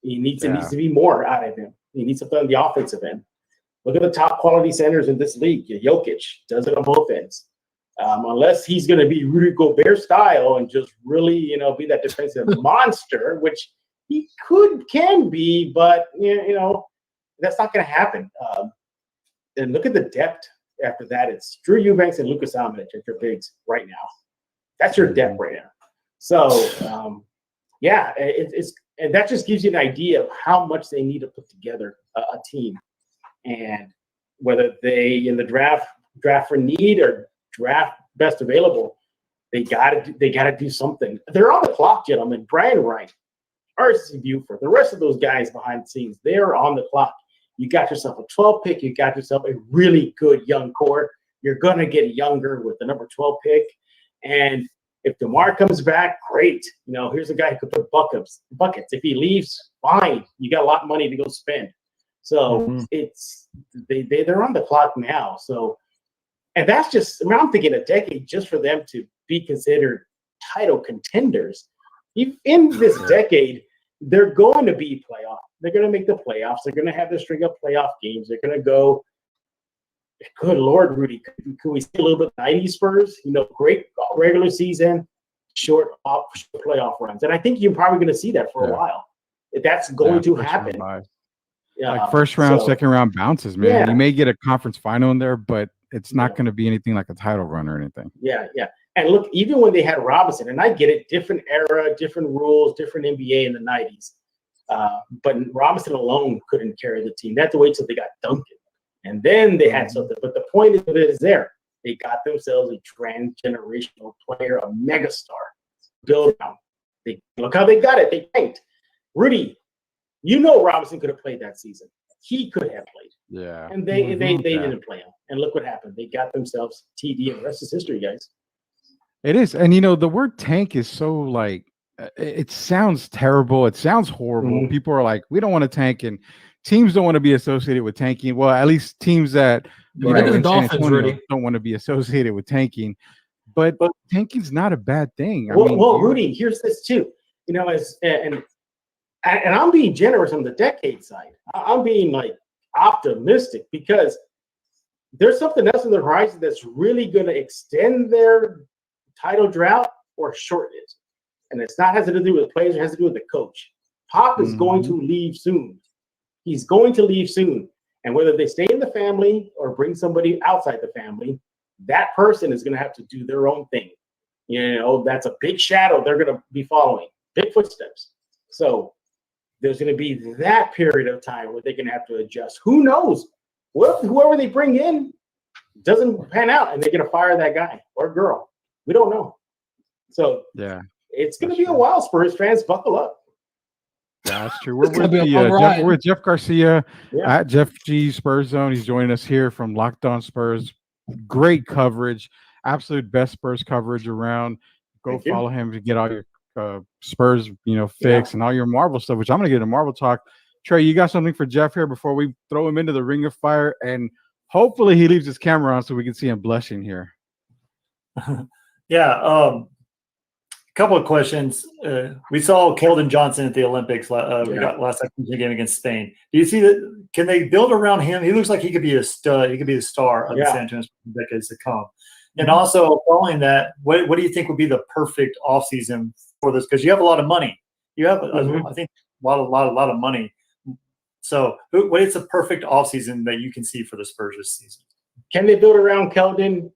He needs to be more out of him. He needs something on the offensive end. Look at the top quality centers in this league. Jokic does it on both ends. Unless he's going to be Rudy Gobert style and just really, be that defensive monster, which he can be, but that's not going to happen. And look at the depth after that. It's Drew Eubanks and Lucas Almich at your bigs right now. That's your depth right now. So, and that just gives you an idea of how much they need to put together a team, and whether they in the draft for need or draft best available, they gotta do something. They're on the clock, gentlemen. Brian Wright, R.C. Buford, the rest of those guys behind the scenes, they are on the clock. You got yourself a 12 pick. You got yourself a really good young core. You're gonna get younger with the number 12 pick, and if DeMar comes back, great. Here's a guy who could put buckets. If he leaves, fine. You got a lot of money to go spend. So they're on the clock now. So, and that's just, I'm thinking a decade just for them to be considered title contenders. In this decade, they're going to be playoff. They're going to make the playoffs. They're going to have their string of playoff games. They're going to go. Good Lord, Rudy, could we see a little bit of 90s Spurs? Great regular season, short playoff runs. And I think you're probably going to see that for a while. That's going to happen. Like first round, second round bounces, man. Yeah. You may get a conference final in there, but it's not going to be anything like a title run or anything. Yeah. And look, even when they had Robinson, and I get it, different era, different rules, different NBA in the 90s. But Robinson alone couldn't carry the team. They had to wait till they got Duncan. And then they had something. But the point of it is there. They got themselves a transgenerational player, a megastar. Build out. Look how they got it. They tanked. Rudy, you know Robinson could have played that season. He could have played. Yeah. And they didn't play him. And look what happened. They got themselves TD, and the rest is history, guys. It is. And the word tank is so like it sounds terrible. It sounds horrible. Mhm. People are like, we don't want to tank, and teams don't want to be associated with tanking. Well, at least teams that Look at the in San Dolphins, Antonio Rudy. don't want to be associated with tanking. But tanking's not a bad thing. Well, Rudy, here's this too. And I'm being generous on the decade side. I'm being like optimistic because there's something else on the horizon that's really going to extend their title drought or shorten it. And it's not has to do with players, it has to do with the coach. Pop is going to leave soon. He's going to leave soon. And whether they stay in the family or bring somebody outside the family, that person is going to have to do their own thing. That's a big shadow they're going to be following, big footsteps. So there's going to be that period of time where they're going to have to adjust. Who knows? What if whoever they bring in doesn't pan out and they're going to fire that guy or girl? We don't know. So yeah, it's going to be a while, Spurs fans. Buckle up. yeah, that's true. We're It's gonna with, be a fun Jeff, ride. we're with Jeff Garcia Yeah. at Jeff G Spurs Zone. He's joining us here from Locked On Spurs. Great coverage, absolute best Spurs coverage around. Go Thank you. follow him to get all your Spurs, fix and all your Marvel stuff, which I'm going to get into Marvel talk. Trey, you got something for Jeff here before we throw him into the ring of fire, and hopefully he leaves his camera on so we can see him blushing here. Yeah. A couple of questions. We saw Keldon Johnson at the Olympics. We got last game against Spain. Do you see that? Can they build around him? He looks like he could be a stud. He could be the star of the San Antonio Spurs in decades to come. And also, following that, what do you think would be the perfect offseason for this? Because you have a lot of money. You have, I think, a lot of money. So, what is the perfect offseason that you can see for the Spurs this season? Can they build around Keldon?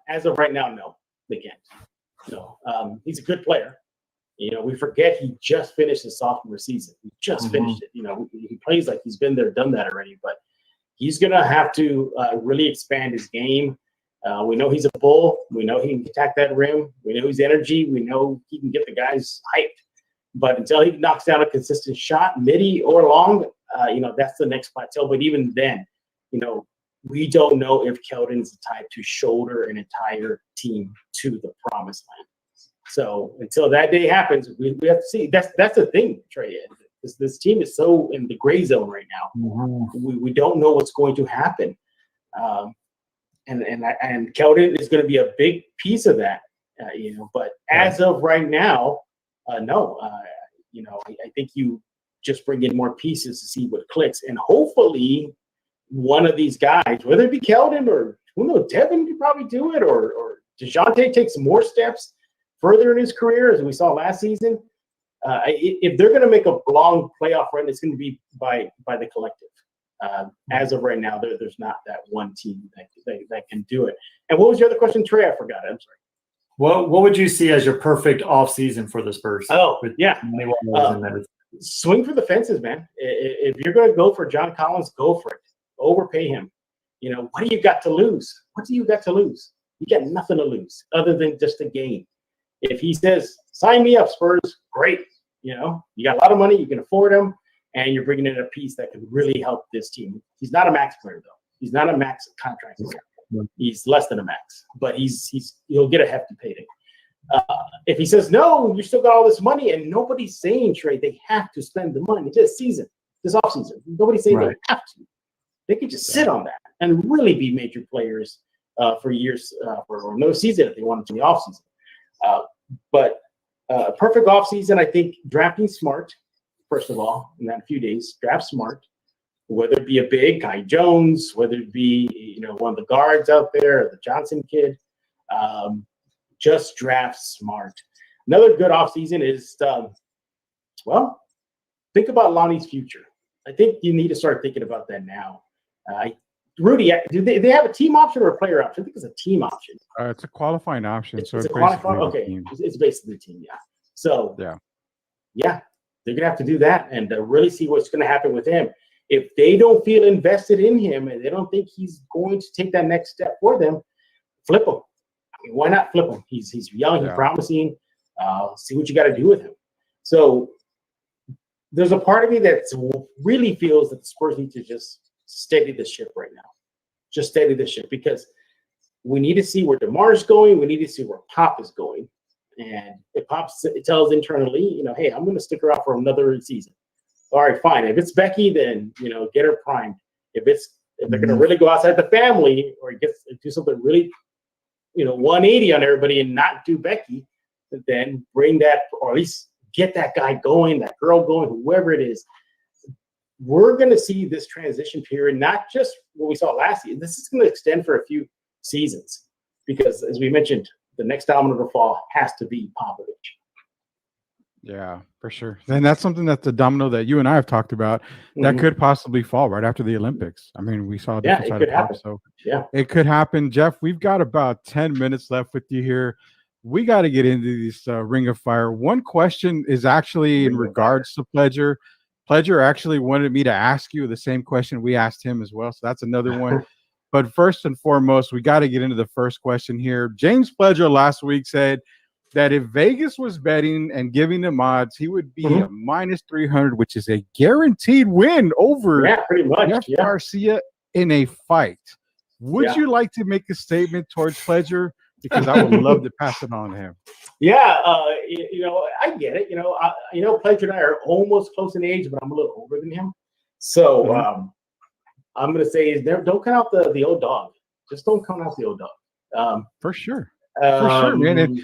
As of right now, no, they can't. No, he's a good player. We forget he just finished his sophomore season. He just finished it. He plays like he's been there, done that already. But he's gonna have to really expand his game. We know he's a bull. We know he can attack that rim. We know he's energy. We know he can get the guys hyped. But until he knocks down a consistent shot, midi or long, that's the next plateau. But even then, we don't know if Keldon's the type to shoulder an entire team to the promised land. So until that day happens, we have to see. That's the thing, Trey. This team is so in the gray zone right now. We don't know what's going to happen. And Keldon is going to be a big piece of that, But as of right now, no. I think you just bring in more pieces to see what clicks, and hopefully, one of these guys, whether it be Keldon or who knows, Devin could probably do it, or DeJounte takes more steps further in his career, as we saw last season. If they're going to make a long playoff run, it's going to be by the collective. As of right now, there's not that one team that can do it. And what was your other question, Trey? I forgot it. I'm sorry. What would you see as your perfect offseason for the Spurs? Swing for the fences, man. If you're going to go for John Collins, go for it. Overpay him. What do you got to lose? What do you got to lose? You got nothing to lose other than just a game. If he says, sign me up, Spurs, great. You got a lot of money, you can afford him, and you're bringing in a piece that can really help this team. He's not a max player, though. He's not a max contract player. He's less than a max, but he'll get a hefty payday. If he says, no, you still got all this money, and nobody's saying, Trey, they have to spend the money this offseason. Nobody's saying they have to. They could just sit on that and really be major players for years, for another season if they wanted to in the offseason. But perfect offseason, I think drafting smart, first of all, in that few days, draft smart. Whether it be a big Kai Jones, whether it be one of the guards out there, the Johnson kid, just draft smart. Another good offseason is, think about Lonnie's future. I think you need to start thinking about that now. Rudy, do they have a team option or a player option? I think it's a team option. It's a qualifying option, It's so a it's qualifying. basically the Okay, team. it's basically the team. Yeah. So Yeah. they're gonna have to do that and really see what's gonna happen with him. If they don't feel invested in him and they don't think he's going to take that next step for them, flip him. I mean, why not flip him? He's young, he's promising. See what you got to do with him. So there's a part of me that really feels that the Spurs need to just steady the ship right now. Just steady the ship because we need to see where DeMar's going. We need to see where Pop is going. And if Pop tells internally, hey, I'm going to stick around for another season. All right, fine. If it's Becky, then, get her primed. If they're going to really go outside the family or do something really, 180 on everybody and not do Becky, then bring that, or at least get that guy going, that girl going, whoever it is. We're going to see this transition period, not just what we saw last year. This is going to extend for a few seasons because, as we mentioned, the next domino to fall has to be Popovich. Yeah, for sure. And that's something that's the domino that you and I have talked about that could possibly fall right after the Olympics. I mean, we saw a different side of Pop, so it could happen. Jeff, we've got about 10 minutes left with you here. We got to get into this Ring of Fire. One question is actually in regards to Pledger. Pledger actually wanted me to ask you the same question we asked him as well, so that's another one. But first and foremost, we got to get into the first question here. James Pledger last week said that if Vegas was betting and giving them odds, he would be a minus 300, which is a guaranteed win over pretty much, Jeff Garcia in a fight. Would you like to make a statement towards Pledger? Because I would love to pass it on to him. Yeah, I get it. Pledger and I are almost close in age, but I'm a little older than him. So I'm going to say don't count out the old dog. Just don't count out the old dog. For sure. For sure, man.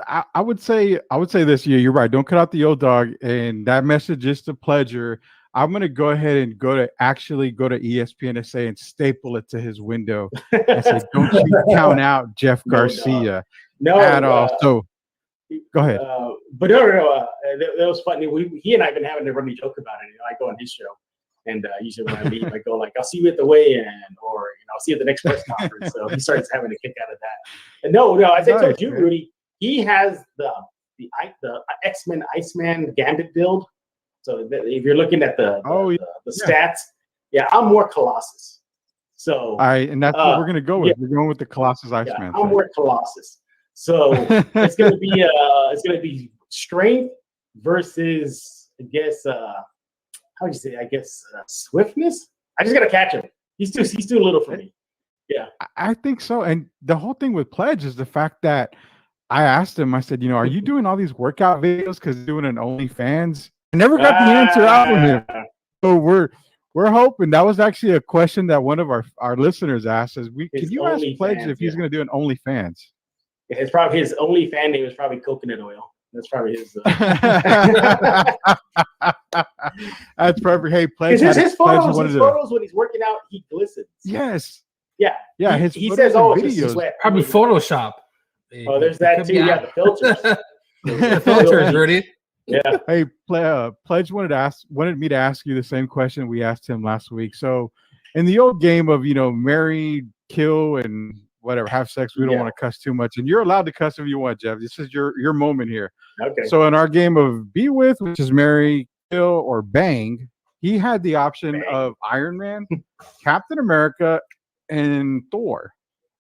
I would say this. Yeah, you're right. Don't cut out the old dog. And that message is to Pledger. I'm going to go ahead and go to ESPN and say and staple it to his window and say, don't you count out Jeff Garcia at all. So go ahead. But no. That was funny. He and I have been having a running joke about it. I go on his show. And usually when I leave, I go like, I'll see you at the weigh-in or, I'll see you at the next press conference. So he starts having a kick out of that. And no, as I told you, Rudy, he has the X-Men Iceman Gambit build. So if you're looking at the stats, I'm more Colossus. So and that's what we're gonna go with. We're going with the Colossus Iceman. I'm more Colossus. So it's gonna be strength versus I guess how do you say? I guess swiftness. I just gotta catch him. He's too little for me. Yeah, I think so. And the whole thing with Pledge is the fact that I asked him. I said, are you doing all these workout videos because doing an OnlyFans? I never got the answer out of him. So we're hoping. That was actually a question that one of our listeners asked. Can you ask Pledge if he's going to do an OnlyFans? Yeah, it's probably his OnlyFan name is probably coconut oil. That's probably his. That's perfect. Hey, Pledge. His photos when he's working out, he glistens. Yes. Yeah. Yeah. He says, videos. Sweat. Probably Photoshop. Oh, there's that too. Yeah, the filters. The filters, Rudy. Yeah. Hey, Pledge wanted me to ask you the same question we asked him last week. So, in the old game of marry, kill, and whatever, have sex, we don't want to cuss too much, and you're allowed to cuss if you want, Jeff. This is your moment here. Okay. So, in our game of be with, which is marry, kill, or bang, he had the option of Iron Man, Captain America, and Thor.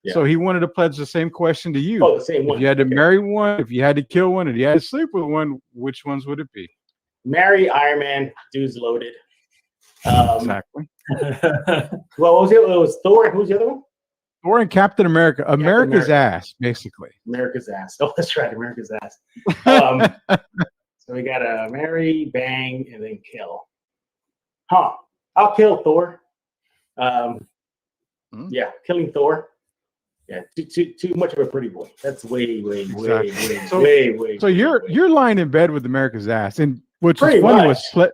Yeah. So he wanted to pledge the same question to you. Oh, the same one. If you had to marry one, if you had to kill one, if you had to sleep with one, which ones would it be? Marry Iron Man. Dude's loaded. Exactly. Well, what was it? It was Thor. Who's the other one? Thor and Captain America. America's ass, basically. America's ass. Oh, that's right. America's ass. So we got to marry, bang, and then kill. I'll kill Thor. Yeah, killing Thor. Yeah, too much of a pretty boy. That's way. So you're lying in bed with America's ass, and what's funny much. was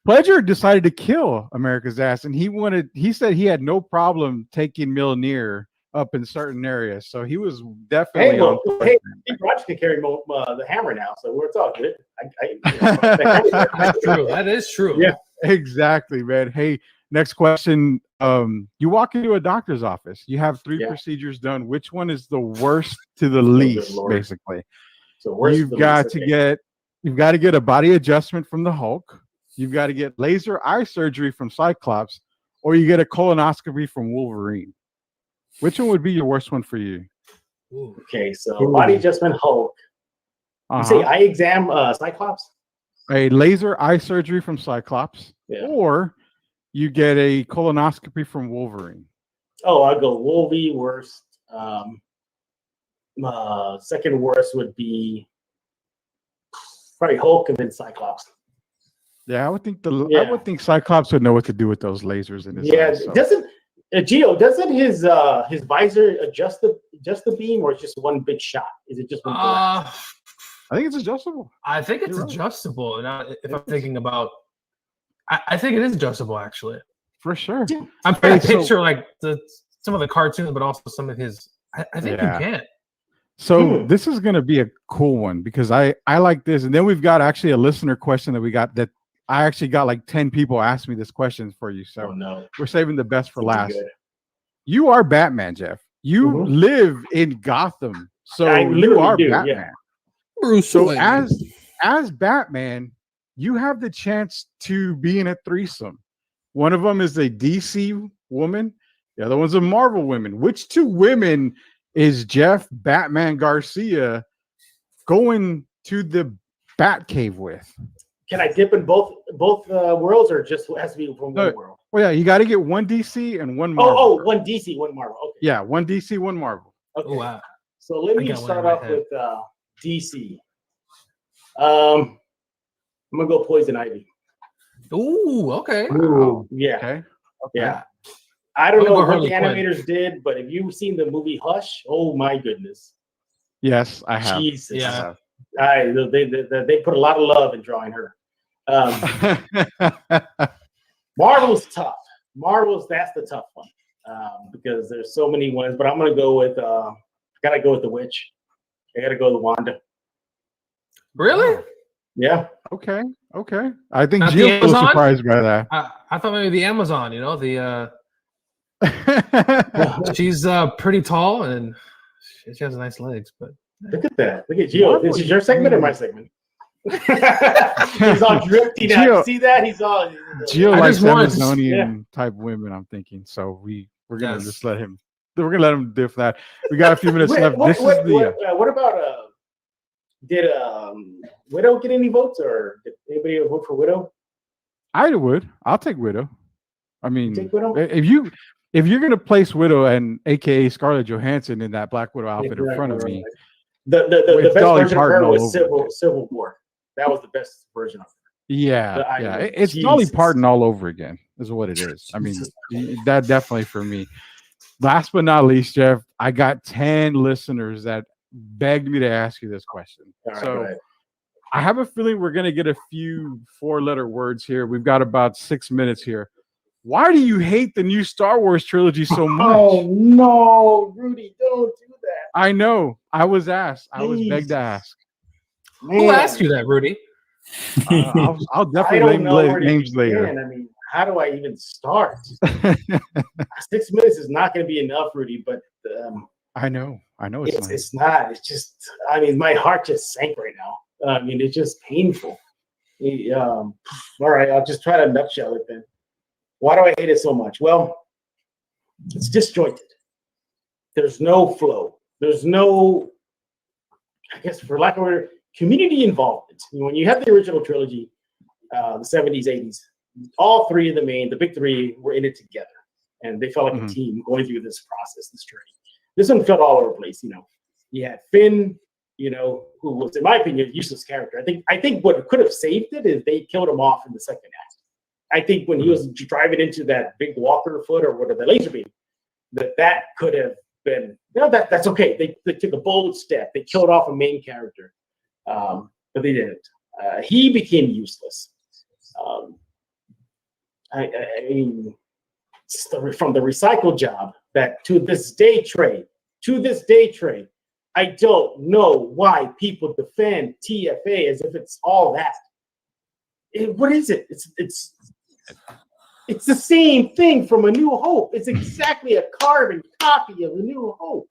Pledger decided to kill America's ass, and he said he had no problem taking Mjolnir up in certain areas, so he was definitely on. Hey, Roger can carry the hammer now, so it's all good. That's true. That is true. Yeah, exactly, man. Hey. Next question. You walk into a doctor's office. You have 3 Yeah. procedures done. Which one is the worst to the good least, Lord. basically? So where's You've the got least? to Okay. get a body adjustment from the Hulk. You've got to get laser eye surgery from Cyclops, or you get a colonoscopy from Wolverine. Which one would be your worst one for you? Ooh. Okay, so Ooh. body adjustment Hulk. You say eye exam Cyclops? A laser eye surgery from Cyclops, Yeah. or you get a colonoscopy from Wolverine. Oh, I'll go Wolvie worst. Second worst would be probably Hulk and then Cyclops. Yeah, I would think Yeah. Cyclops would know what to do with those lasers in his Yeah, eyes. So. doesn't his visor adjust the beam, or it's just one big shot? Is it just one blast? I think it's adjustable. I think it's You're right. adjustable. Now, if I'm thinking about, I think it is adjustable actually. For sure. I'm trying to Hey, so- picture like some of the cartoons, but also some of his. I think Yeah. you can. So this is going to be a cool one because I like this. And then we've got actually a listener question that we got that I actually got like 10 people ask me this question for you. So Oh no, we're saving the best for It's gonna last. be good. You are Batman, Jeff. You Mhm. live in Gotham. So I you literally are do, yeah. Batman. Bruce So Wayne. as Batman, you have the chance to be in a threesome. One of them is a DC woman. The other one's a Marvel woman. Which 2 women is Jeff Batman Garcia going to the Batcave with? Can I dip in both worlds, or just has to be from No. one world? Well, yeah, you got to get 1 DC and 1 Marvel. Oh, one DC, one Marvel. Okay. Yeah, 1 DC, 1 Marvel. Okay. Oh wow. So let I me got one start in my off head. with DC. I'm gonna go Poison Ivy. Ooh, okay. Wow. Yeah, Okay. yeah. I don't I'm know gonna go what the Harley Quinn. animators did, but if you've seen the movie Hush, oh my goodness, Yes, I have. Jesus! Yeah. They put a lot of love in drawing her. Marvel's tough. That's the tough one because there's so many ones. But I'm gonna go with gotta go with the witch. I gotta go with Wanda. Really? Yeah. Okay. I think Not the Gio's a little Amazon? surprised by that. I thought maybe the Amazon. You know, she's pretty tall and she has nice legs, but Look at that. Look at Gio. Marvel, This is your segment or my segment? He's all drifty now. Gio- You see that? He's all. Gio I likes just wanted to- Amazonian type women, I'm thinking. So we're gonna Yes. just let him. We're gonna let him do that. We got a few minutes left. What The about did Widow get any votes, or did anybody vote for Widow? I would. I'll take Widow. I mean, Take Widow? if you're gonna place Widow and AKA Scarlett Johansson in that Black Widow outfit in front of me, The with best Dolly version of Parton her all was over Civil War. That was the best version of her. yeah, mean, it's Dolly Jesus. Parton all over again, is what it is. I mean, Jesus. that definitely for me. Last but not least, Jeff, I got 10 listeners that begged me to ask you this question. All right, So go ahead. I have a feeling we're going to get a few 4-letter words here. We've got about 6 minutes here. Why do you hate the new Star Wars trilogy so much? Oh no, Rudy, don't do that. I know. I was asked. I was begged to Jesus. ask. who asked you that, Rudy? I'll I definitely don't name know where to names begin. later. I mean, how do I even start? 6 minutes is not going to be enough, Rudy. But I know. It's, nice. it's not. It's just. I mean, my heart just sank right now. I mean, it's just painful. All right, I'll just try to nutshell it then. Why do I hate it so much? Well, it's disjointed. There's no flow. There's no, I guess, for lack of a word, community involvement. When you have the original trilogy, the 70s, 80s, all 3 of the big 3 were in it together. And they felt like a team going through this process, this journey. This one felt all over the place, You had Finn, who was, in my opinion, a useless character. I think what could have saved it is they killed him off in the second act. I think when he was driving into that big walker foot or whatever, the laser beam, that could have been, that's okay. They took a bold step. They killed off a main character, but they didn't. He became useless. I mean, from the recycle job that to this day trade, I don't know why people defend TFA as if it's all that. What is it? It's It's the same thing from A New Hope. It's exactly a carbon copy of A New Hope.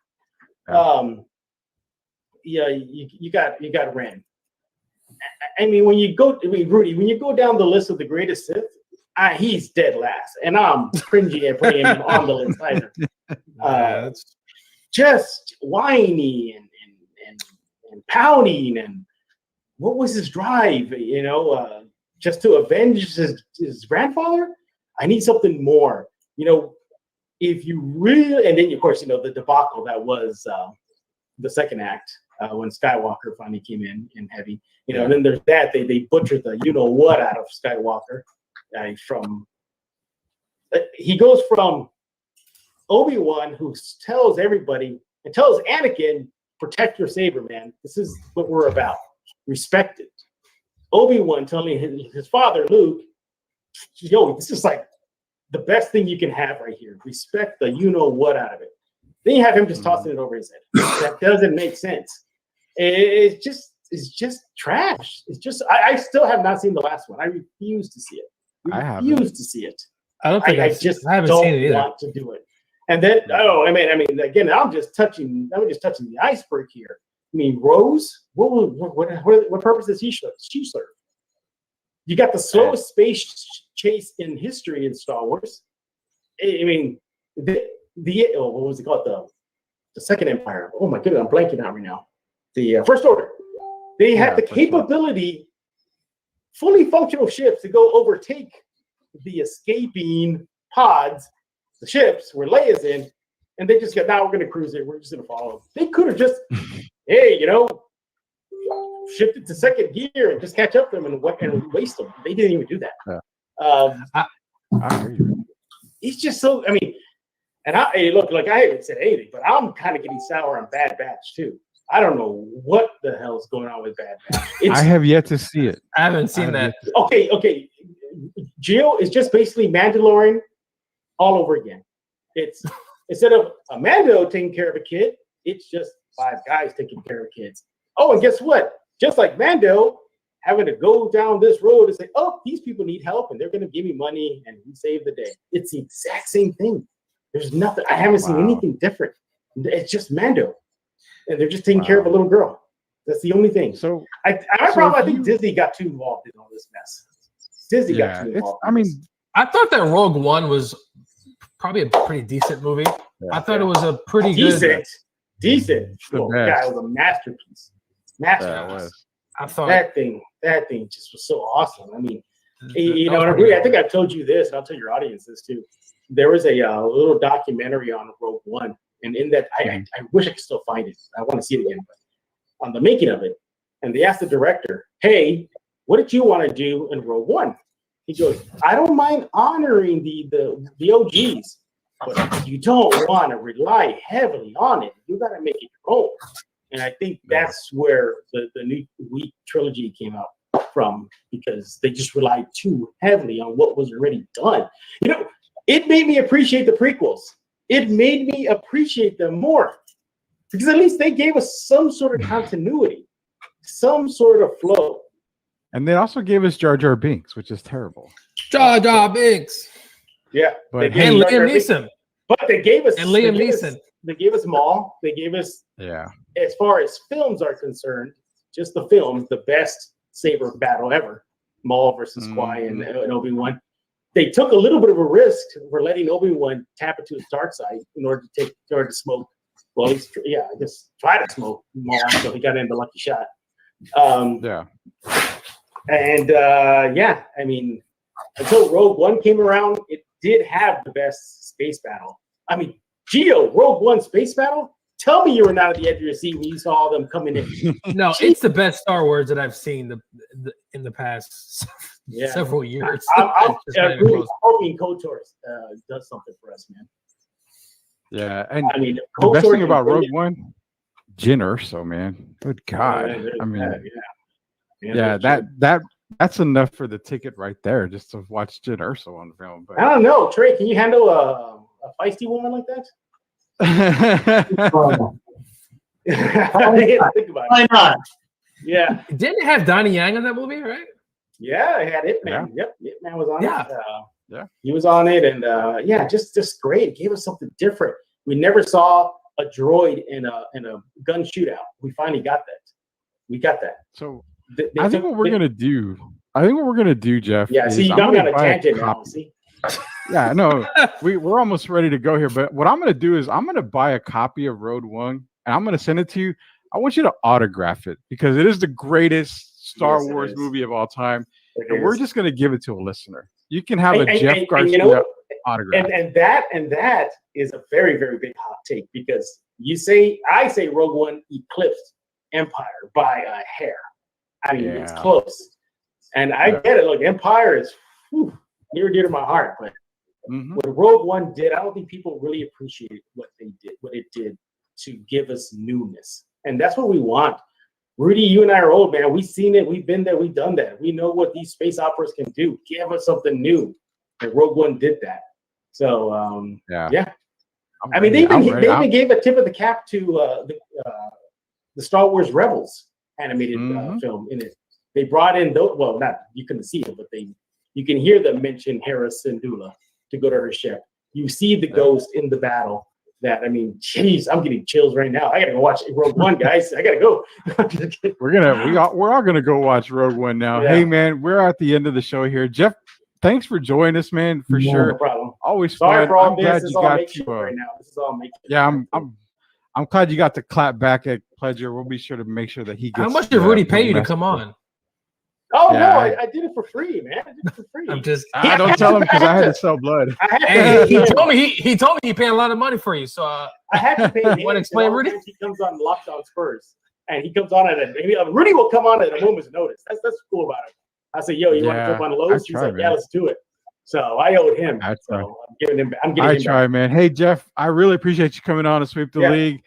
Yeah, you got Ren. I mean, Rudy, when you go down the list of the greatest Sith, he's dead last, and I'm cringy at putting him on the list either. Just whiny and pouting, and what was his drive? Just to avenge his grandfather. I need something more. If you really, and then of course the debacle that was the second act when Skywalker finally came in heavy. And then there's that they butchered the what out of Skywalker. He goes from Obi-Wan, who tells everybody and tells Anakin, protect your saber, man. This is what we're about. Respect it. Obi-Wan telling his father, Luke, this is like the best thing you can have right here. Respect the what out of it. Then you have him just tossing it over his head. That doesn't make sense. It's just trash. It's just I still have not seen the last one. I refuse to see it. I refuse to see it. I don't think I haven't seen it either. Want to do it. And then I mean again, I'm just touching the iceberg here. I mean, Rose, what purpose does she serve? You got the slowest space chase in history in Star Wars. I mean, what was it called? The Second Empire. Oh my goodness, I'm blanking out right now. The First Order. They had the capability, fully functional ships, to go overtake the escaping pods, the ships where Leia's in, and they just got, now we're going to cruise it. We're just going to follow. They could have just, shifted to second gear and just catch up to them and waste them. They didn't even do that. He's just so, I mean, and I haven't said anything, but I'm kind of getting sour on Bad Batch too. I don't know what the hell is going on with Bad Batch. I have yet to see it. I haven't seen that. Okay. Geo is just basically Mandalorian all over again. It's instead of a Mando taking care of a kid, it's just 5 guys taking care of kids. Oh, and guess what? Just like Mando, having to go down this road and say, oh, these people need help and they're going to give me money and we save the day. It's the exact same thing. There's nothing. I haven't seen anything different. It's just Mando. And they're just taking care of a little girl. That's the only thing. So I think Disney got too involved in all this mess. Disney got too involved. I thought that Rogue One was probably a pretty decent movie. I thought it was a pretty decent. Yeah, it was a masterpiece. I thought that thing just was so awesome. I mean, I think I've told you this, and I'll tell your audience this too. There was a little documentary on Rogue One, and in that, I wish I could still find it. I want to see it again, but on the making of it, and they asked the director, "Hey, what did you want to do in Rogue One?" He goes, "I don't mind honoring the OGs, but if you don't want to rely heavily on it, you got to make it your own." And I think that's where the new Week trilogy came out from, because they just relied too heavily on what was already done. It made me appreciate the prequels. It made me appreciate them more, because at least they gave us some sort of continuity, some sort of flow. And they also gave us Jar Jar Binks, which is terrible. Jar Jar Binks. Yeah. And Liam Neeson. But they gave us Liam Neeson. They gave us Maul. They gave us, as far as films are concerned, just the films, the best saber battle ever. Maul versus Qui and Obi-Wan. They took a little bit of a risk for letting Obi-Wan tap into his dark side in order to smoke. Well, I guess try to smoke Maul, so he got in the lucky shot. I mean, until Rogue One came around, it did have the best space battle. I mean, Geo, Rogue One space battle? Tell me you were not at the edge of your seat when you saw them coming in. No, it's the best Star Wars that I've seen in the past several years. I'm hoping KOTOR does something for us, man. Yeah, and I mean, the best thing about Rogue One, Jyn Erso, man. Good God. That's enough for the ticket right there, just to watch Jyn Erso on the film. But I don't know, Trey. Can you handle a feisty woman like that? Why not? Yeah. Didn't it have Donnie Yang in that movie, right? Yeah, it had Ip Man. Yep, Ip Man was on it. Yeah. He was on it, and just great. It gave us something different. We never saw a droid in a gun shootout. We finally got that. We got that. So They I think took- what we're they- gonna do. I think what we're gonna do, Jeff. Yeah, is see, you I'm got me gonna on a buy tangent now. copy. See, Yeah, no, we're almost ready to go here. But what I'm gonna do is I'm gonna buy a copy of Road One and I'm gonna send it to you. I want you to autograph it because it is the greatest Star Yes, it Wars is. movie of all time. It And we're is. just gonna give it to a listener. You can have a And- Jeff and Garcia you know what? autograph. And that is a very, very big hot take because I say Rogue One eclipsed Empire by a hair. I mean, it's Yeah. close. And I Yeah. get it. Look, Empire is near and dear to my heart, but Mhm. what Rogue One did, I don't think people really appreciate what it did to give us newness. And that's what we want. Rudy, you and I are old, man. We've seen it. We've been there. We've done that. We know what these space operas can do. Give us something new. And Rogue One did that. So, Yeah. I mean, they I'm even, ready. they even gave a tip of the cap to the Star Wars Rebels animated Mhm. film in it. They brought in those. Well, not you couldn't see it, but you can hear them mention Hera Syndulla to go to her ship. You see the ghost in the battle. That I mean, jeez, I'm getting chills right now. I gotta go watch Rogue One, guys. I gotta go. We're all gonna go watch Rogue One now. Yeah. Hey man, we're at the end of the show here. Jeff, thanks for joining us, man. For No sure. problem. Always Sorry fun. for all I'm this. glad This you is all got makeshift to. right now. This is all makeshift. Yeah, I'm glad you got to clap back at Pledger. We'll be sure to make sure that he gets. How much did Rudy pay you to come on? Oh Yeah, no, I did it for free, man. I did it for free. I'm just. I don't tell him because I had to sell blood. I had to Hey, pay him. he told me he paid a lot of money for you. So I had to pay him. Wanna explain, and all the Rudy? times he comes on Locked On Spurs, and he comes on Rudy will come on at a moment's notice. That's cool about it. I said, "Yo, you want to Yeah, jump on I Lowe's?" He's try, like, "Yeah, man. let's do it." So I owed him. I try. So I'm giving him. I'm getting I him try, back. man. Hey Jeff, I really appreciate you coming on to sweep the Yeah. league.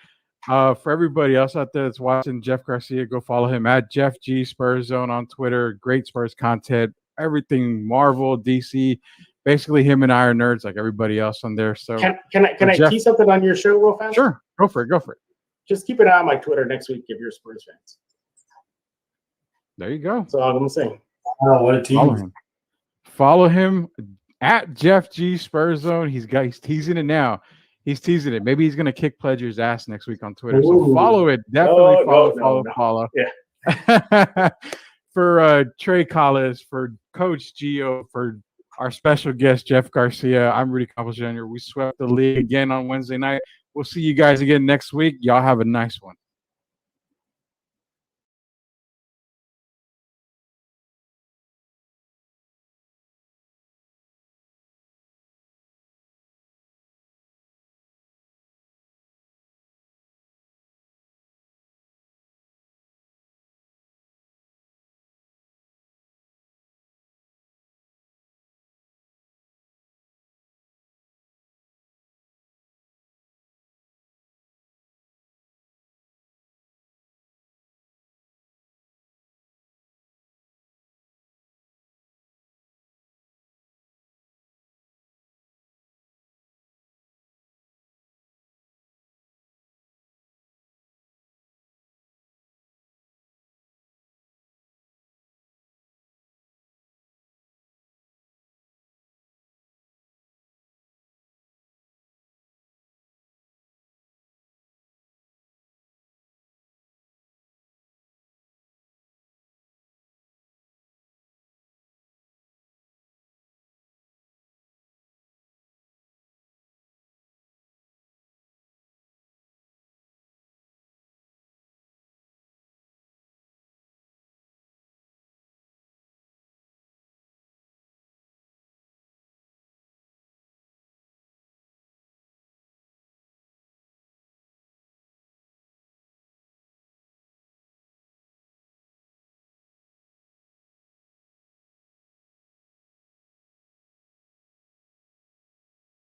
For everybody else out there that's watching Jeff Garcia, go follow him at Jeff G Spurs Zone on Twitter. Great Spurs content, everything Marvel, DC. Basically, him and I are nerds like everybody else on there. So Can I Jeff- tease something on your show real fast? sure, go for it. Just keep an eye on my Twitter next week if you're Spurs fans. There you go. That's all I'm gonna say. Oh, what a team! Follow him at Jeff G Spurs Zone. He's teasing it now. He's teasing it. Maybe he's gonna kick Pledger's ass next week on Twitter. So Ooh. follow it. Definitely No. follow. Yeah. For Trey Collis, for Coach Gio, for our special guest Jeff Garcia, I'm Rudy Campos Jr. We swept the league again on Wednesday night. We'll see you guys again next week. Y'all have a nice one.